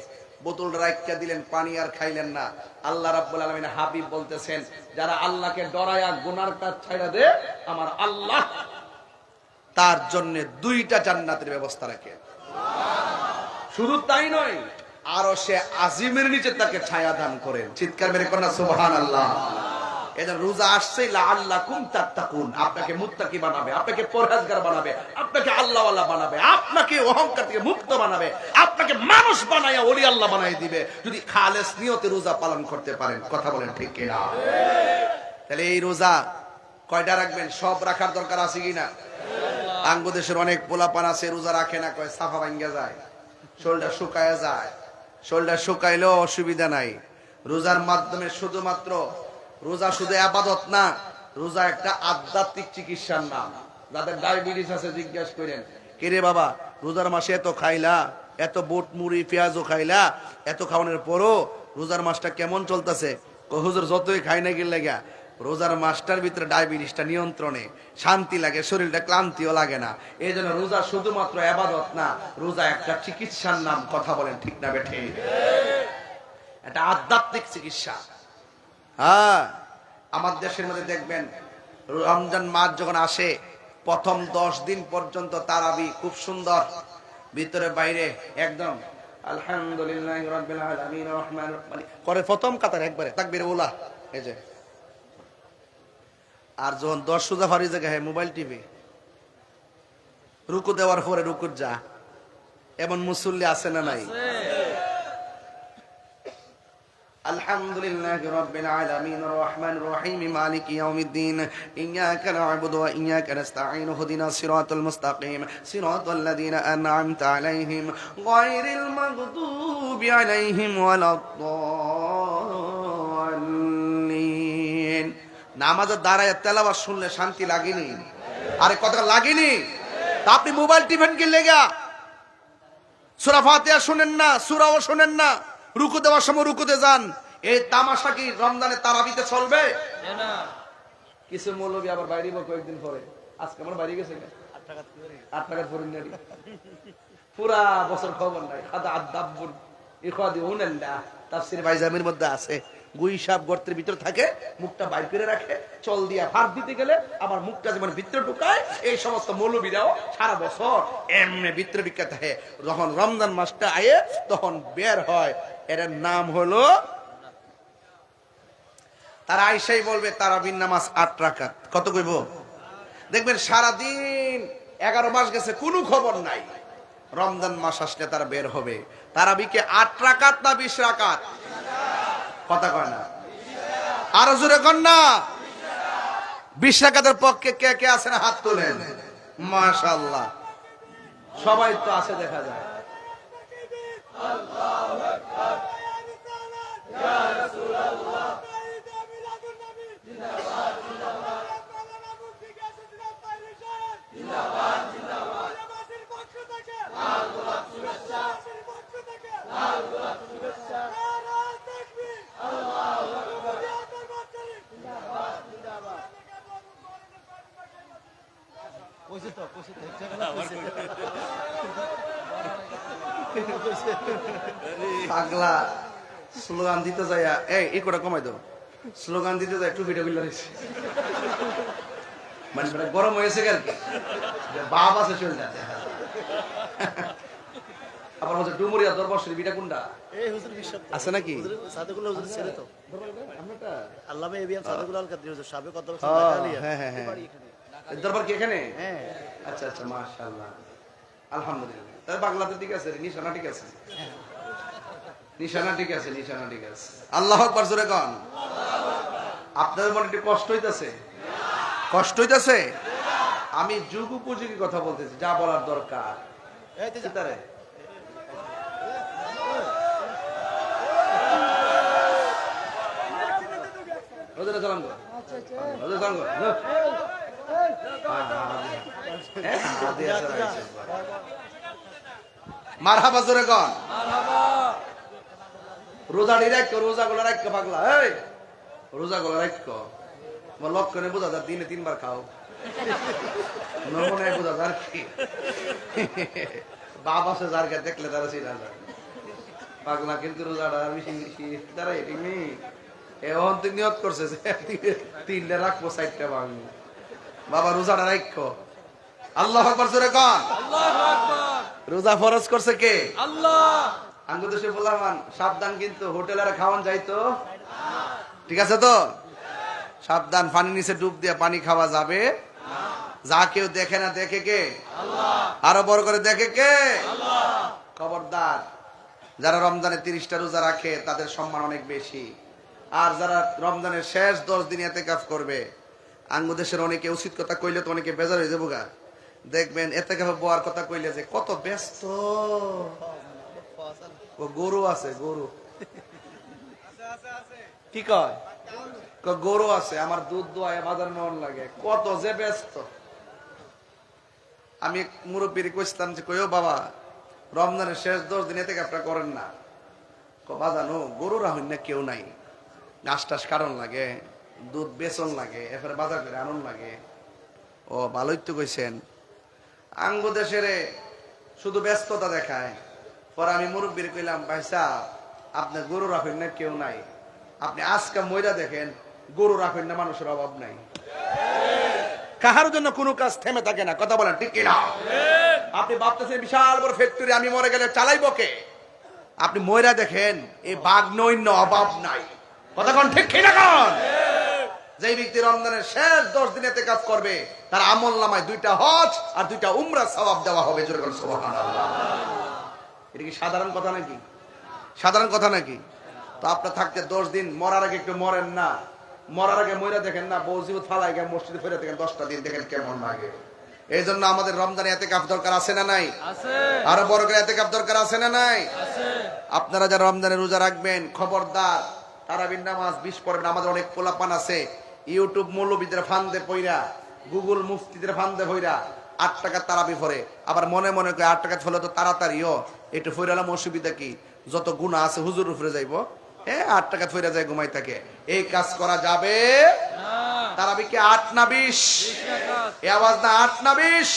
বোতলটা রাখিয়া দিলেন, পানি আর খাইলেন না। আল্লাহ রাব্বুল আলামিন হাবিব বলতেছেন, যারা আল্লাহকে ডরায়া গুনার কাজ ছাইড়া দে, আমার আল্লাহ তার জন্য 2টা জান্নাতের ব্যবস্থা রাখে। শুধু তাই নয়, আরো সে আজিমের নিচে তাকে ছায়া দান করেন। চিৎকার মেরে কন্যা সুবহানাল্লাহ। এদের রোজা আসছে লাআল্লাকুম তাত্তাকুন, আপনাকে মুত্তাকি বানাবে, আপনাকে পরহেজগার বানাবে, আপনাকে আল্লাহওয়ালা বানাবে, আপনাকে অহংকার থেকে মুক্ত বানাবে, আপনাকে মানুষ বানায়া ওলি আল্লাহ বানাই দিবে, যদি খালেস নিয়তে রোজা পালন করতে পারেন। কথা বলেন ঠিক কিনা? তাহলে এই রোজা কয়টা রাখবেন? সব রাখার দরকার আছে কিনা? আঙ্গদেশের অনেক পোলাপান আছে, রোজা রাখে না, কয় সাফা ভাঙ্গা যায়, শরীরটা শুকায় যায়। শরীরটা শুকাইলেও অসুবিধা নাই। রোজার মাধ্যমে শুধুমাত্র রোজা শুধু আবাদত না, রোজা একটা আধ্যাত্মিক চিকিৎসার নাম। যাদের ডায়াবেটিস আছে জিজ্ঞাসা করেন, কে রে বাবা রোজার মাসে এত খাইলা, এত বুট মুড়ি পেঁয়াজও খাইলা, এত খাওয়ানোর পরও রোজার মাসটা কেমন চলতেছে? হুজুর যতই খাই না গেলে লাগা, রোজার মাসটার ভিতরে ডায়াবেটিসটা নিয়ন্ত্রণে, শান্তি লাগে, শরীরটা ক্লান্তিও লাগে না। এই জন্য রোজা শুধুমাত্র আবাদত না, রোজা একটা চিকিৎসার নাম। কথা বলেন ঠিক না বেঠে? এটা আধ্যাত্মিক চিকিৎসা। হ্যাঁ, আমার দেশের মধ্যে দেখবেন রমজান মাস যখন আসে, প্রথম 10 দিন পর্যন্ত তারাবি খুব সুন্দর, ভিতরে বাইরে একদম আলহামদুলিল্লাহি রাব্বিল আলামিন রহমানির রহিম করে প্রথম কাতার একবারে তাকবীর উলা। এই যে, আর যখন 10 সুজা ফারি জায়গায় মোবাইল টিভি, রুকু দেওয়ার পরে রুকুর যা, এমন মুসল্লি আছে না নাই? আলহামদুলিল্লাহি রাব্বিল আলামিন রহমানির রহিম মালিকি ইয়াউমিদ্দিন ইয়্যাকা না'বুদু ওয়া ইয়্যাকা নাস্তাঈন ইহদিনাস সিরাতাল মুস্তাকিম সিরাতাল লাযীনা আন'আমতা আলাইহিম গায়রিল মাগদুবি আলাইহিম ওয়ালাদ-দাল্লিন। নামাজের দাঁড়ায় তেলাওয়াত শুনলে শান্তি লাগেনি? আরে কথা লাগেনি? তা আপনি মোবাইল টিফিন কি লেগা সূরা ফাতিহা শুনেন না, সূরাও শুনেন না, রুকু দেওয়ার সময় রুকুতে যান। এই তামাশা কি রমজানে তারাবিতে চলবে? না। কিছু মৌলবী আবার বাইরে কয়েকদিন পরে, আজকে আমার বাইরে গেছে 8 টাকা পরে পুরা বছর খবর নাই। খাদা আদাব্বুন ইখাদি উনাল্লাহ তাফসীর বাইজামির মধ্যে আছে, গুই সাপ গর্তের ভিতর থাকে, মুখটা বাইর করে রাখে, চল দিয়া ফার দিতে গেলে আমার মুখটা যেমন ভিতরে ঢুকায়, এই সমস্ত মৌলবীরাও সারা বছর এমনি ভিতরে ঢুকে থাকে। যখন রমজান মাসটা আয়ে তখন বের হয়। এর নাম হলো, তারা আইসাই বলবে তারাবির নামাজ 8 রাকাত। কত কইব? দেখবেন সারাদিন 11 মাস গেছে কোনো খবর নাই, রমজান মাস আসলে তারা বের হবে। তারাবিকে 8 রাকাত না 20 রাকাত? কথা কয় না, আরো জোরে কন না। 20 রাকাতের পক্ষে কে কে আছেন হাত তোলেন। মাশাআল্লাহ, সবাই তো আছে দেখা যায়। আল্লাহু আকবার, ইয়া রাসূলুল্লাহ, জিন্দাবাদ জিন্দাবাদ, জিন্দাবাদ জিন্দাবাদ, আমাদের পক্ষ থেকে লাল গোলাপ শুভেচ্ছা, পক্ষ থেকে লাল গোলাপ শুভেচ্ছা, নারে তাকবীর, আল্লাহু আকবার, জিন্দাবাদ জিন্দাবাদ। কইছে তো পাগলা স্লোগান দিতে যায়, এই করে কমাই দাও, স্লোগান দিতে যায় টুপিটা গুলো রয়েছে, মানে গরম হয়েছে আর কি, বাপ আছে চলে যাচ্ছে। আবার হচ্ছে ডুমুরিয়া দরবার শরীফ কোনটা আছে নাকি? দরবার কি এখানে? আচ্ছা আচ্ছা, মাশাআল্লাহ, আলহামদুলিল্লাহ। তাহলে বাংলাতে ঠিক আছে, নিশানা ঠিক আছে, নিশানা ঠিক আছে, নিশানা ঠিক আছে। আল্লাহু আকবার জোরে কোন। আপনাদের মনে একটু কষ্ট হইতাছে? কষ্ট হইতাছে? আমি যুগ উপযোগী কথা বলতেছি, যা বলার দরকার। তারে ওদের সালাম কর, ওদের সালাম কর। মারহাবা জোরে কোন। রোজা রাখ, রোজা গুলো রাখ পাগলা, এই রোজা গুলো রাখ। তোমার লক্ষণে বোঝা যায় দিনে 3 বার খাও, নমুনায় বোঝা যায় কি বাপ আছে যার কে দেখলে তারা চিনা যায় পাগলা। কিন্তু রোজাটা বেশি বেশি তারা এটি নেই। এখন তুই নিয়ত করছে 3টা রাখবো 4টা ভাঙবো। বাবা রোজাটা রাখো। আল্লাহু আকবার জোরে কোন। রোজা ফরজ করছে কে? আল্লাহ। আঙ্গু দেশে বললাম সাবধান, কিন্তু হোটেলের খাওয়ান যাইতো, ঠিক আছে তো? সাবধান, পানি নিচে ডুব দিয়ে পানি খাওয়া যাবে। যা কেউ দেখে না, দেখে কে? আল্লাহ। আরো বড় করে দেখে কে? আল্লাহ। খবরদার, যারা রমজানে 30টা রোজা রাখে তাদের সম্মান অনেক বেশি। আর যারা রমজানের শেষ 10 দিন ইতিকাফ করবে, আঙ্গু দেশের অনেকে উচিত কথা কইলে তো অনেকে বেজার হয়ে যাবো গা। দেখবেন ইতিকাফে বওয়ার কথা কইলে যে কত ব্যস্ত। ও গরু আছে, গরু কি কয়? গরু আছে, আমার দুধ দোয়ায় বাজার মন লাগে, কত যে ব্যস্ত। আমি মুরব্বীর কইছিলাম যে কইও বাবা, রমজানের শেষ 10 দিন ইতিকাফটা করেন না। বাজানো গরু রাহুন না, কেউ নাই, ঘাস টাস কারণ লাগে, দুধ বেচন লাগে, এরপরে বাজার করে আনন্দ লাগে। ও ভালোই তো কইছেন। আঙ্গ দেশের শুধু ব্যস্ততা দেখায়। পরে আমি মুরব্বীর কইলাম, ভাই সাহেব আপনার গরু রাখেন না, কেউ নাই। আপনি আজকে ময়রা দেখেন, গরু রাখেন না, মানুষের অভাব নাই। কাহার জন্য কোনো কাজ থেমে থাকে না, কথা বলেন ঠিক কিনা? আপনি ভাবতেছেন বিশাল বড় ফ্যাক্টরি, আমি মরে গেলে চালাইব কে? আপনি ময়রা দেখেন, এই বাঘ নৈন্য অভাব নাই, কথা কোন ঠিক কিনা কোন? যে ব্যক্তি রমজানের শেষ 10 দিন ইতিকাফ করবে, তার আমল নামায় 2টা হজ আর 2টা উমরা সওয়াব দেওয়া হবে। জোরে বলেন সুবহানাল্লাহ। এটা কি সাধারণ কথা নাকি? সাধারণ কথা নাকি? তো আপনার থাকতে 10 দিন, মরার আগে একটু মরেন না, মরার আগে মইরা দেখেন না, বউজিবত ফালাই গিয়ে মসজিদে ফিরে দেখেন 10টা দিন, দেখেন কেমন লাগে। এই জন্য আমাদের রমজানে ইতিকাফ দরকার আছে না নাই? আছে। আরো বড় করে ইতিকাফ দরকার আছে না নাই? আছে। আপনারা যারা রমজানে রোজা রাখবেন, খবরদার তারাবির নামাজ 20 পড়বেন। আমাদের অনেক পোলাপান আছে ইউটিউব মৌলবীদের ফান্দে পইরা, গুগল মুফতিদের ফান্দে পইরা 8 টাকা তারাবি পড়ে, আবার মনে মনে করে 8 টাকা ফলে তো তাড়াতাড়িও একটু ফইরালাম, অসুবিধা কি? যত গুনাহ আছে হুজুর উপরে যাইবো, 8 টাকা ফইরা যায় ঘুমাই থাকে। এই কাজ করা যাবে না। তারাবি কি 8 না 20? এই আওয়াজ না 8 না 20?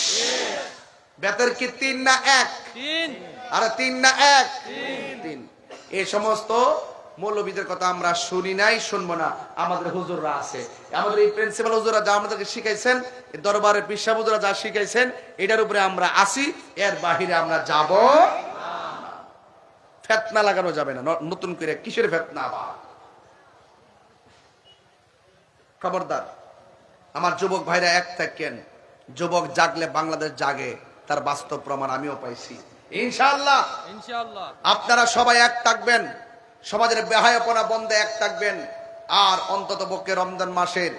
বেতর কি 3 না 1? 3। আরে 3 না 1? 3। এই সমস্ত মৌলবীদের কথা আমরা শুনি নাই, শুনবো না। আমাদের হুজুররা আছে, আমাদের এই প্রিন্সিপাল হুজুররা যা আমাদেরকে শিখাইছেন, দরবারের পিসা হুজুররা যা শিখাইছেন, এটার উপরে আমরা আসি, এর বাহিরে আমরা যাব না। ফিতনা লাগানো যাবে না নতুন করে। কিসের ফিতনা? আবার খবরদার আমার যুবক ভাইরা, এক থাকেন। যুবক জাগলে বাংলাদেশ জাগে, তার বাস্তব প্রমাণ আমিও পাইছি। ইনশাআল্লাহ ইনশাআল্লাহ আপনারা সবাই এক থাকবেন, সমাজের বেহায়াপনা বন্ধে এক থাকবেন। আর অন্তত পক্ষে রমজান মাসের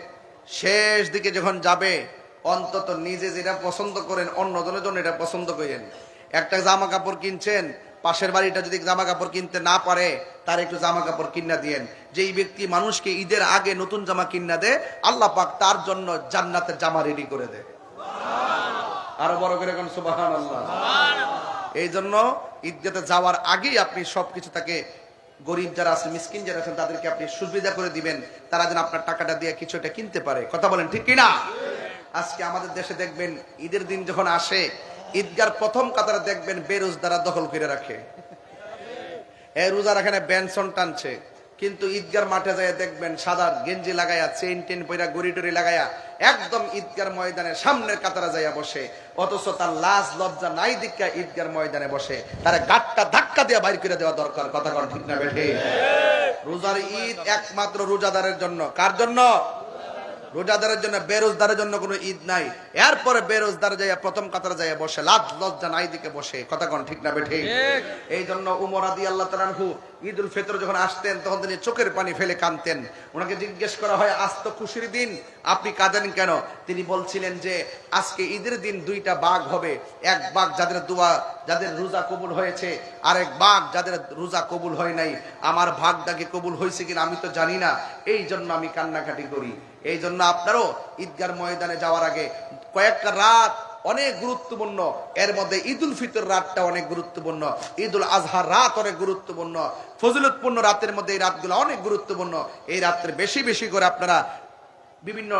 শেষ দিকে যখন যাবে, অন্তত নিজে যেটা পছন্দ করেন, অন্যজনের জন্য এটা পছন্দ করেন। একটা জামা কাপড় কিনছেন, পাশের বাড়িটা যদি জামা কাপড় কিনতে না পারে, তার একটু জামা কাপড় কিনা দিয়েন। যেই ব্যক্তি মানুষকে ঈদের আগে নতুন জামা কিনা দেয়, আল্লাহ পাক তার জন্য জান্নাতের জামা রেডি করে দেয়। আরো বড় করে কোন সুবহানাল্লাহ। এই জন্য ঈদগাতে যাওয়ার আগেই আপনি সবকিছু তাকে, গরিব যারা আছে, মিসকিন যারা আছেন, তাদেরকে আপনি সুবিধা করে দিবেন, তারা যেন আপনার টাকাটা দিয়ে কিছু একটা কিনতে পারে। কথা বলেন ঠিক কিনা? আজকে আমাদের দেশে দেখবেন, ঈদের দিন যখন আসে, ঈদগার প্রথম কাতারে দেখবেন বেরোজদারা দখল করে রাখে। রোজা রাখে না, বেনসন টানছে, কিন্তু ঈদগার মাঠে যায় দেখবেন সাদা গেঞ্জি লাগাইয়া, চেইন টেন পইরা, গড়ি টড়ি লাগাইয়া একদম ঈদগার ময়দানের সামনের কাতারে যাইয়া বসে। অথচ তার লাজ লজ্জা নাই দিকা ঈদগার ময়দানে বসে, তার গাটটা ধাক্কা দিয়ে বাইর করে দেওয়া দরকার। কথা কোন ঠিক না বেঠে? রোজার ঈদ একমাত্র রোজাদারের জন্য। কার জন্য? রোজাদারের জন্য বেরোজদারের জন্য কোনো ঈদ নাই। এরপরে বেরোজদার যাইয়া প্রথম কাতারে যাইয়া বসে, লাজ লজ্জা নাই দিকে বসে, কথা কোন ঠিক না বেঠিক? এই জন্য উমর রাদিয়াল্লাহু তাআলা আনহু ঈদুল ফিতর যখন আসতেন তখন তিনি চোখের পানি ফেলে কাঁদতেন। ওনাকে জিজ্ঞেস করা হয়, আজ তো খুশির দিন, আপনি কাঁদেন কেন? তিনি বলছিলেন যে আজকে ঈদের দিন দুইটা ভাগ হবে, এক ভাগ যাদের দোয়া, যাদের রোজা কবুল হয়েছে, আরেক ভাগ যাদের রোজা কবুল হয় নাই। আমার ভাগটাকে কবুল হয়েছে কিনা আমি তো জানি না, এই জন্য আমি কান্নাকাটি করি। এই জন্য আপনারও ঈদগার ময়দানে যাওয়ার আগে কয়েকটা রাত অনেক গুরুত্বপূর্ণ, এর মধ্যে ঈদুল ফিতর রাতটা অনেক গুরুত্বপূর্ণ, ঈদুল আজহার রাত অনেক গুরুত্বপূর্ণ, ফজিলতপূর্ণ রাতের মধ্যে এই রাতগুলো অনেক গুরুত্বপূর্ণ। এই রাত্রে বেশি বেশি করে আপনারা বিভিন্ন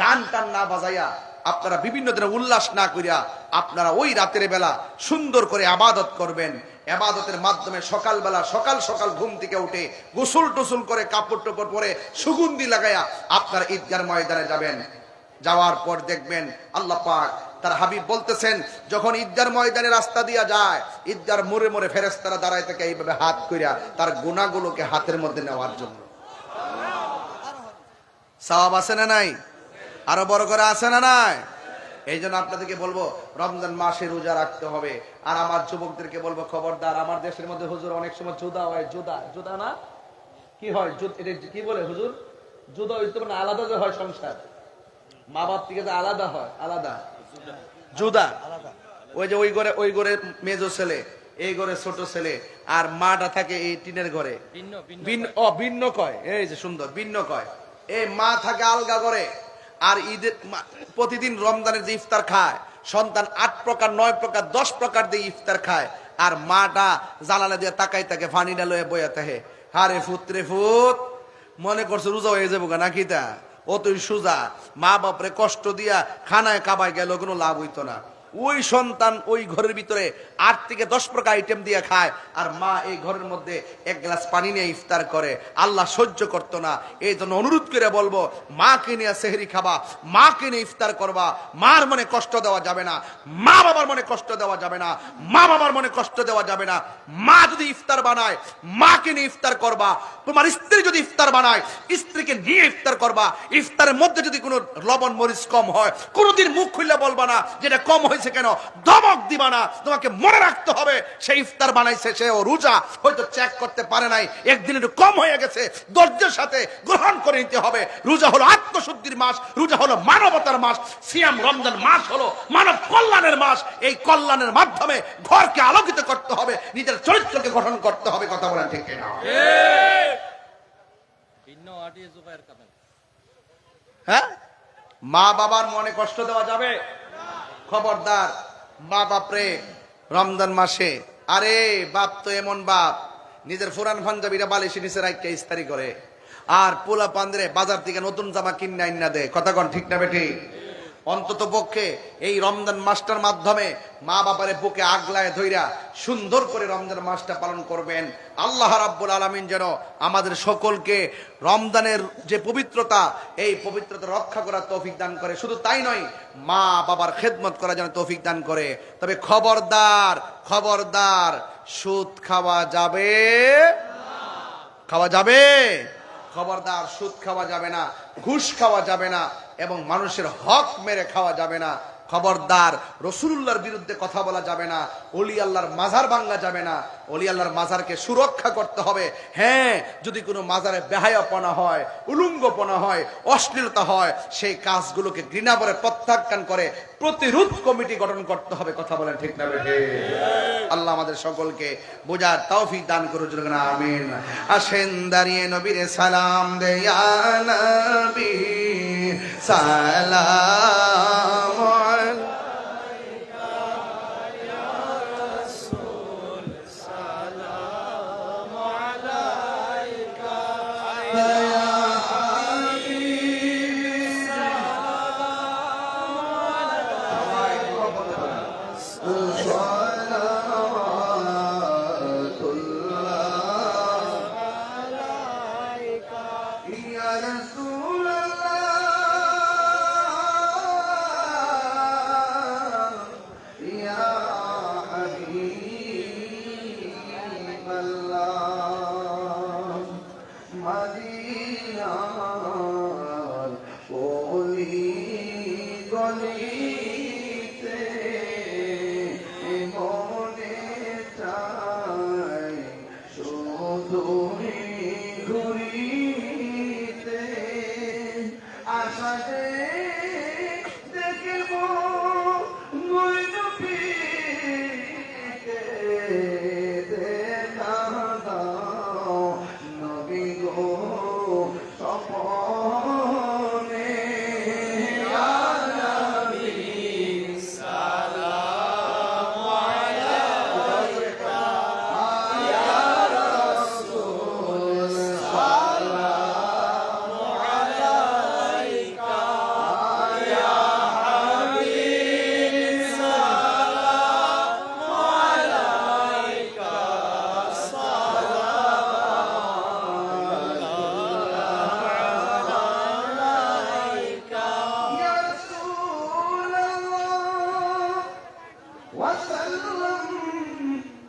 গান টান না বাজাইয়া, আপনারা বিভিন্ন দিনে উল্লাস না করিয়া আপনারা ওই রাতের বেলা সুন্দর করে আবাদত করবেন। আবাদতের মাধ্যমে সকালবেলা সকাল সকাল ঘুম থেকে উঠে গোসল টোসল করে কাপড় টোপড় পরে সুগন্ধি লাগাইয়া আপনারা ঈদগার ময়দানে যাবেন। যাওয়ার পর দেখবেন আল্লাহ পাক তার হাবিব বলতেছেন, যখন ঈদগার ময়দানে রাস্তা দিয়া যায়, ঈদগার মোড়ে মোড়ে ফেরেশতারা দাঁড়ায় থাকে এইভাবে হাত কইরা তার গুনাহগুলোকে হাতের মধ্যে নেওয়ার জন্য। সওয়াব আছে না নাই? আরো বড় করে আছে না নাই? এই জন্য আপনাদেরকে বলবো রমজান মাসে রোজা রাখতে হবে। আর আমার যুবকদেরকে বলবো, খবরদার, আমার দেশের মধ্যে হুজুর অনেক সময় জুদা হয়, জুদা না কি হয়, এটা কি বলে হুজুর, জুদা হইতে মানে আলাদা যে হয় সংসার, মা বাপ থেকে যে আলাদা হয়, আলাদা জুদা। ওই যে ওই ঘরে মেজো ছেলে, এই ঘরে ছোট ছেলে, আর মাটা থাকে এই টিনের ঘরে, ভিন্ন কয়, এই যে সুন্দর ভিন্ন কয়। এই মা থাকে আলগা করে। আর ঈদের প্রতিদিন রমজানের যে ইফতার খায় সন্তান 8 প্রকার 9 প্রকার 10 প্রকার দিয়ে ইফতার খায়, আর মাটা জানালা দিয়ে তাকাই তাকে ফানিটা লয়ে বইয়া থাকে। হারে ফুতরে ফুত, মনে করছে রোজা হয়ে যাবো নাকি? তা ও তুই সুজা, মা বাপরে কষ্ট দিয়া খানায় কাবায় গেল, কোনো লাভ হইতো না। ওই সন্তান ওই ঘরের ভিতরে 8 থেকে 10 প্রকার আইটেম দিয়ে খায়, আর মা এই ঘরের মধ্যে এক গ্লাস পানি নিয়ে ইফতার করে। আল্লাহ সহ্য করতো না। এই জন্য অনুরোধ করে বলবো, মাকে নিয়ে সেহরি খাবা, মাকে নিয়ে ইফতার করবা। মার মনে কষ্ট দেওয়া যাবে না, মা বাবার মনে কষ্ট দেওয়া যাবে না, মা বাবার মনে কষ্ট দেওয়া যাবে না। মা যদি ইফতার বানায়, মাকে নিয়ে ইফতার করবা। তোমার স্ত্রী যদি ইফতার বানায়, স্ত্রীকে নিয়ে ইফতার করবা। ইফতারের মধ্যে যদি কোনো লবণ মরিচ কম হয়, কোনোদিন মুখ খুলে বলবা না যেটা কম হয়েছে কেন, ধমক দিবা না। তোমাকে মনে রাখতে হবে সে ইফতার বানাইছে, সে ও রোজা হয়তো চেক করতে পারে নাই, একদিন একটু কম হয়ে গেছে, ধৈর্যের সাথে গ্রহণ করে নিতে হবে। রোজা হলো আত্মশুদ্ধির মাস, রোজা হলো মানবতার মাস, সিয়াম রমজান মাস হলো মানব কল্যাণের মাস। এই কল্যাণের মাধ্যমে ঘরকে আলোকিত করতে হবে, নিজের চরিত্রকে গঠন করতে হবে। কথা বলেন ঠিক কিনা? হ্যাঁ, মা বাবার মনে কষ্ট দেওয়া যাবে? খবরদার। মা বাপরে রমজান মাসে, আরে বাপ তো এমন বাপ, নিজের ফুরান পাঞ্জাবিরা বালিশে নিচে রাখতে ইস্তারি করে, আর পোলা পান্দ্রে বাজার থেকে নতুন জামা কিনে আইনা দেয়। কথা কন ঠিক না বেঠি? অন্তত পক্ষে এই রমজান মাসটার মাধ্যমে মা বাবারে বুকে আগলায় ধইরা সুন্দর করে রমজান মাসটা পালন করবেন। আল্লাহ রাব্বুল আলামিন যেন আমাদের সকলকে রমজানের যে পবিত্রতা, এই পবিত্রতা রক্ষা করার তৌফিক দান করে। শুধু তাই নয়, মা বাবার খেদমত করার জন্য তৌফিক দান করে। তবে খবরদার, খবরদার, সুদ খাওয়া যাবে? খাওয়া যাবে? খবরদার, সুদ খাওয়া যাবে না, ঘুষ খাওয়া যাবে না, এবং মানুষের হক মেরে খাওয়া যাবে না। খবরদার, রাসূলুল্লাহর বিরুদ্ধে কথা বলা যাবে না, ওলি আল্লাহর মাজার ভাঙা যাবে না। ওলি আল্লাহর মাজারকে সুরক্ষা করতে হবে। হ্যাঁ, যদি কোনো মাজারে বেহায়াপনা হয়, উলঙ্গপনা হয়, অশ্লীলতা হয়, সেই কাজগুলোকে ঘৃণা করে প্রত্যাখ্যান করে প্রতিরোধ কমিটি গঠন করতে হবে। কথা বলেন ঠিক না বেঠে? আল্লাহ আমাদের সকলকে বোঝার তৌফিক দান করুন। আমিন। আসেন দাঁড়িয়ে নবীরে সালাম দে, ইয়া নবী সালাম আলাইকা ইয়া রাসূল, সালাম আলাইকা ইয়া হাবিব, সালাম আলাইকা ইয়া রাসূলুল্লাহ। মনে চাই শুধুই ঘুরিতে আশা দেখিব নবীকে দেখা দাও নবী গো স্বপনে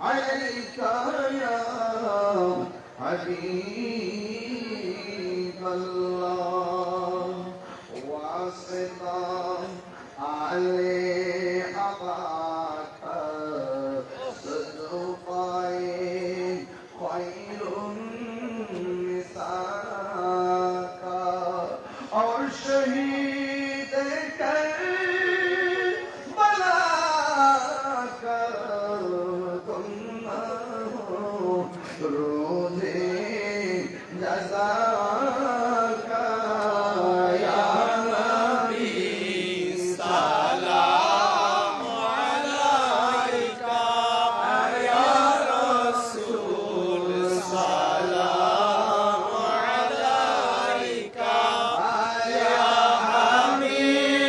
عليك يا حبيب الله واسطة علي أباك صدقين خير مساك اور شهيد روزے جزاک یا نبی سلام علیک یا رسول سلام علیک یا حبیب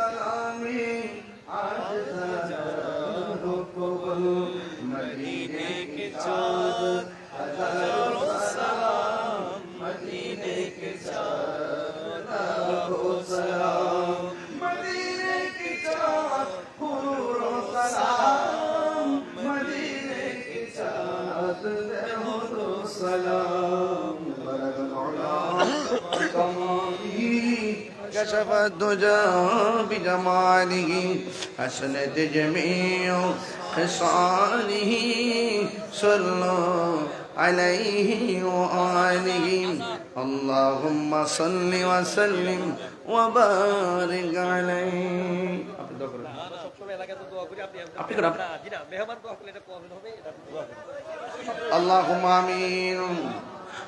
سلام علیک سلام मदीने के चाँद हज़ारों सलाम, मदीने के चाँद लाखों सलाम, मदीने के चाँद हज़ारों सलाम, मदीने के चाँद लाखों सलाम। كشف الدجى بجماله حسنت جميع خصاله صلوا عليه وآله اللهم صل وسلم وبارك عليه اللهم آمين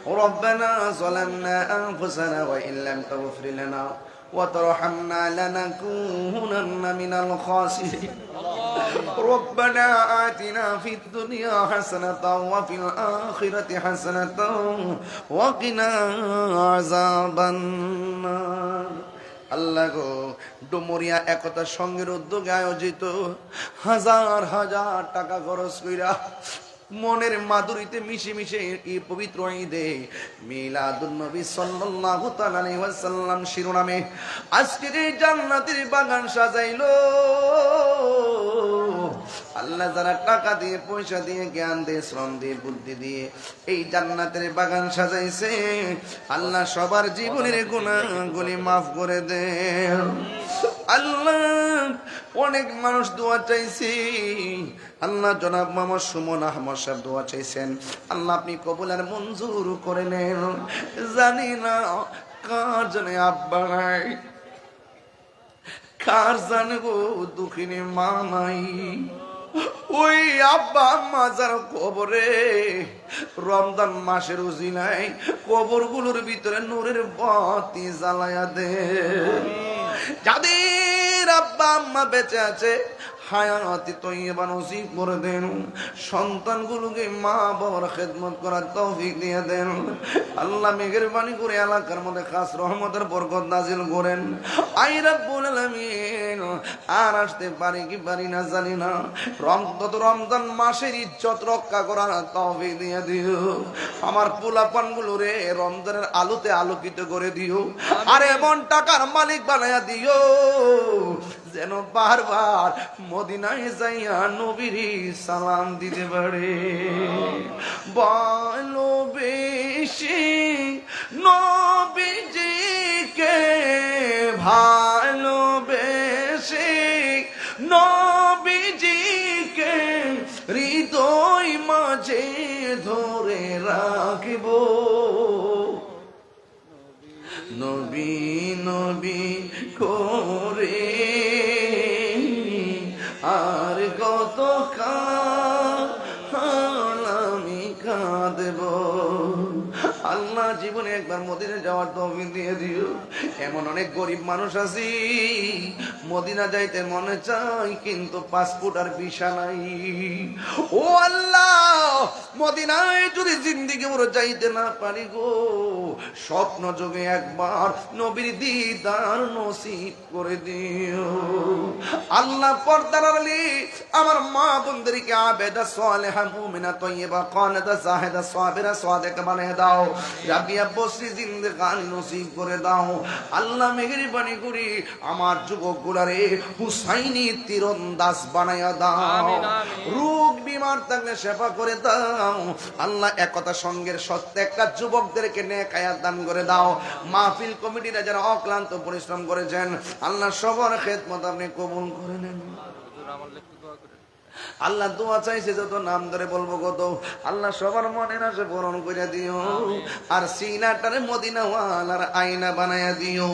ربنا ظلمنا أنفسنا وإن لم تغفر لنا وترحمنا لنكونن من الخاسرين ربنا آتنا في الدنيا حسنة وفي الآخرة حسنة وقنا عذاب النار আল্লাহ গো ডুমুরিয়া একতা সংঘের উদ্যোগে আয়োজিত হাজার হাজার টাকা খরচ কইরা মনের মাধুরীতে মিশে মিশে এই পবিত্র ঈদে মিলাদুন নবী সাল্লাল্লাহু তাআলা আলাইহি ওয়াসাল্লাম শিরোনামে আজকের এই জান্নাতের বাগান সাজাইলো। আল্লাহ যারা টাকা দিয়ে, পয়সা দিয়ে, জ্ঞান দিয়ে, শ্রম দিয়ে, বুদ্ধি দিয়ে এই জান্নাতের বাগান সাজাইছে, আল্লাহ সবার জীবনের গুনাহগুলি মাফ করে দেন। আল্লাহ অনেক মানুষ দোয়া চাইছি, আল্লাহ জনাব মোহাম্মদ সুমন আহমদ সাহেব দোয়া চাইছেন, আল্লাহ আপনি কবুল আর মঞ্জুর করে নেন। জানি না কার জন্য আব্বা নাই, কার জানবো দুঃখিনী মা নাই, ওই আব্বা আম্মা যারা কবরে রমজান মাসের উজিলায় কবরগুলোর ভিতরে নূরের বাতি জ্বালায়া দে। যাদের আব্বা আম্মা বেঁচে আছে হায়াতি তৈয়বা নসিব করে দেন, সন্তানগুলোকে মা বাবার খেদমত করার তৌফিক দিয়ে দেন। আল্লাহ মেহেরবানি করে এলাকার মধ্যে খাস রহমতের বরকত নাজিল করেন। আই রাব্বুল আলামিন আর আসতে পারি কি পারি না জানি না, রমজান মাসের ইজ্জত রক্ষা করার তৌফিক দিয়ে দিও। আমার পোলাপানগুলো রে রমজানের আলোতে আলোকিত করে দিও, আর এমন টাকার মালিক বানায়া দিও যেন বারবার মদিনায় যাইয়া নবীর সালাম দিতে পারে। ভালোবেসে নবীজিকে, ভালোবেসে নবীজিকে হৃদয় মাঝে ধরে রাখব। নবী নবী করে আর কত কাল আমি কাঁদব। আল্লাহ জীবনে একবার মদিনা যাওয়ার তৌফিক দিয়ে দিও। এমন অনেক গরিব মানুষ আছি মদিনা যাইতে মনে চাই কিন্তু পাসপোর্ট আর ভিসা নাই। ও আল্লাহ, মদিনায় যদি জিন্দেগি পুরো যাইতে না পারি গো, স্বপ্ন যোগে একবার নবীর দিদার নসিব করে দিও। আল্লাহ পর্দার আড়ালে আমার মা বোনদেরকে আবেদা সালেহা মুমিনা তয়্যিবা কানিতা জাহিদা সাবিরা সাদিকা বানিয়ে দাও। রাবিয়া বসরি জিন্দেগানি নসিব করে দাও। আল্লাহ মেহেরবানি করে আমার যুবকগুলারে হুসাইনি তীরন্দাজ বানায়া দাও। রোগ বিমার থাকলে সেবা করে দাও। আল্লাহ একতা সঙ্গের প্রত্যেকটা যুবকদেরকে নেক হায়াত দান করে দাও। মাহফিল কমিটিরা যারা অক্লান্ত পরিশ্রম করেছেন আল্লাহ সবার খেদমত আপনি কবুল করে নেন। আল্লাহ দোয়া চাইছে যত নাম ধরে বলবো কত, আল্লাহ সবার মনে না সে পূরণ করে দিও। আর সিনাটারে মদিনাওয়ালার আয়না বানায়া দিও,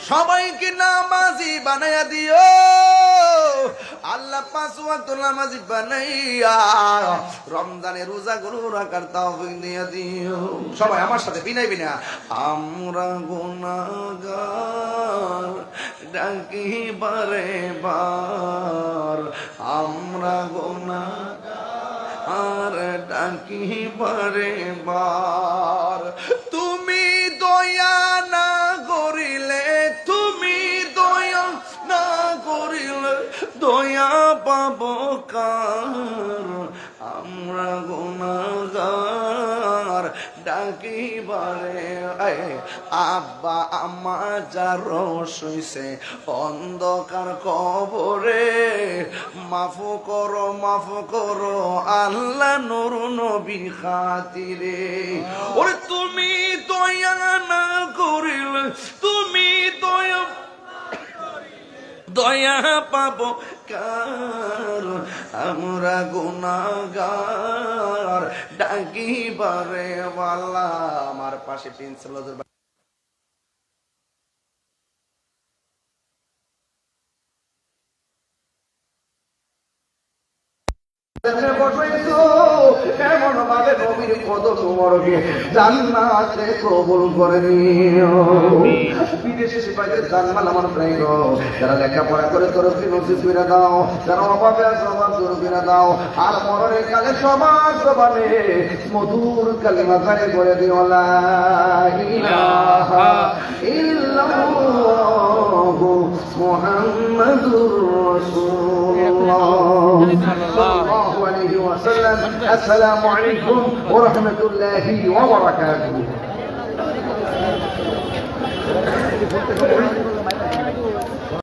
সবাইকে নামাজি বানায়া দিও। আল্লাহ 5 ওয়াক্ত নামাজি বানাইয়া রমজানে রোজাগুলো রাখার তৌফিক দিয়ে দিও। সবাই আমার সাথে বিনাই বিনা আমরা গুনাহগার ডাকি বারে বার, আমরা গুনাহগার ডাকি বারে বার। তুমি দয়া না করিলে, তুমি দয়া না করিলে দয়া পাবো কার, আমরা গুনাহগার ডাকি বারে। আব্বা আম্মা যার রইছে অন্ধকার কবরে, মাফ করো আল্লাহ নূর নবী খাতিরে। ওরে তুমি দয়া না করিলে, তুমি দয়া পাবো কার, আমরা গুনাহগার ডাকি বারে ওয়ালা। আমার পাশে পেন্সিল এমন ভাবে নবীর কদম মোবারকে জান্নাতে কবুল করে নিও। বিদেশে সিপাহীদের জানমাল আমার প্রায় যারা লেখাপড়া করে তরফি নসিব করে দাও, যারা অভাবে আছে অভাব দূর করে দাও। আর মরণের কালে সবার জবানে মধুর কালিমা জারি করে দিও লা ইলাহা ইল্লাল্লাহু মুহাম্মাদুর রাসূলুল্লাহ সাল্লাল্লাহু আলাইহি ওয়াসাল্লাম। আসসালামু আলাইকুম ওয়া রাহমাতুল্লাহি ওয়া বারাকাতুহু।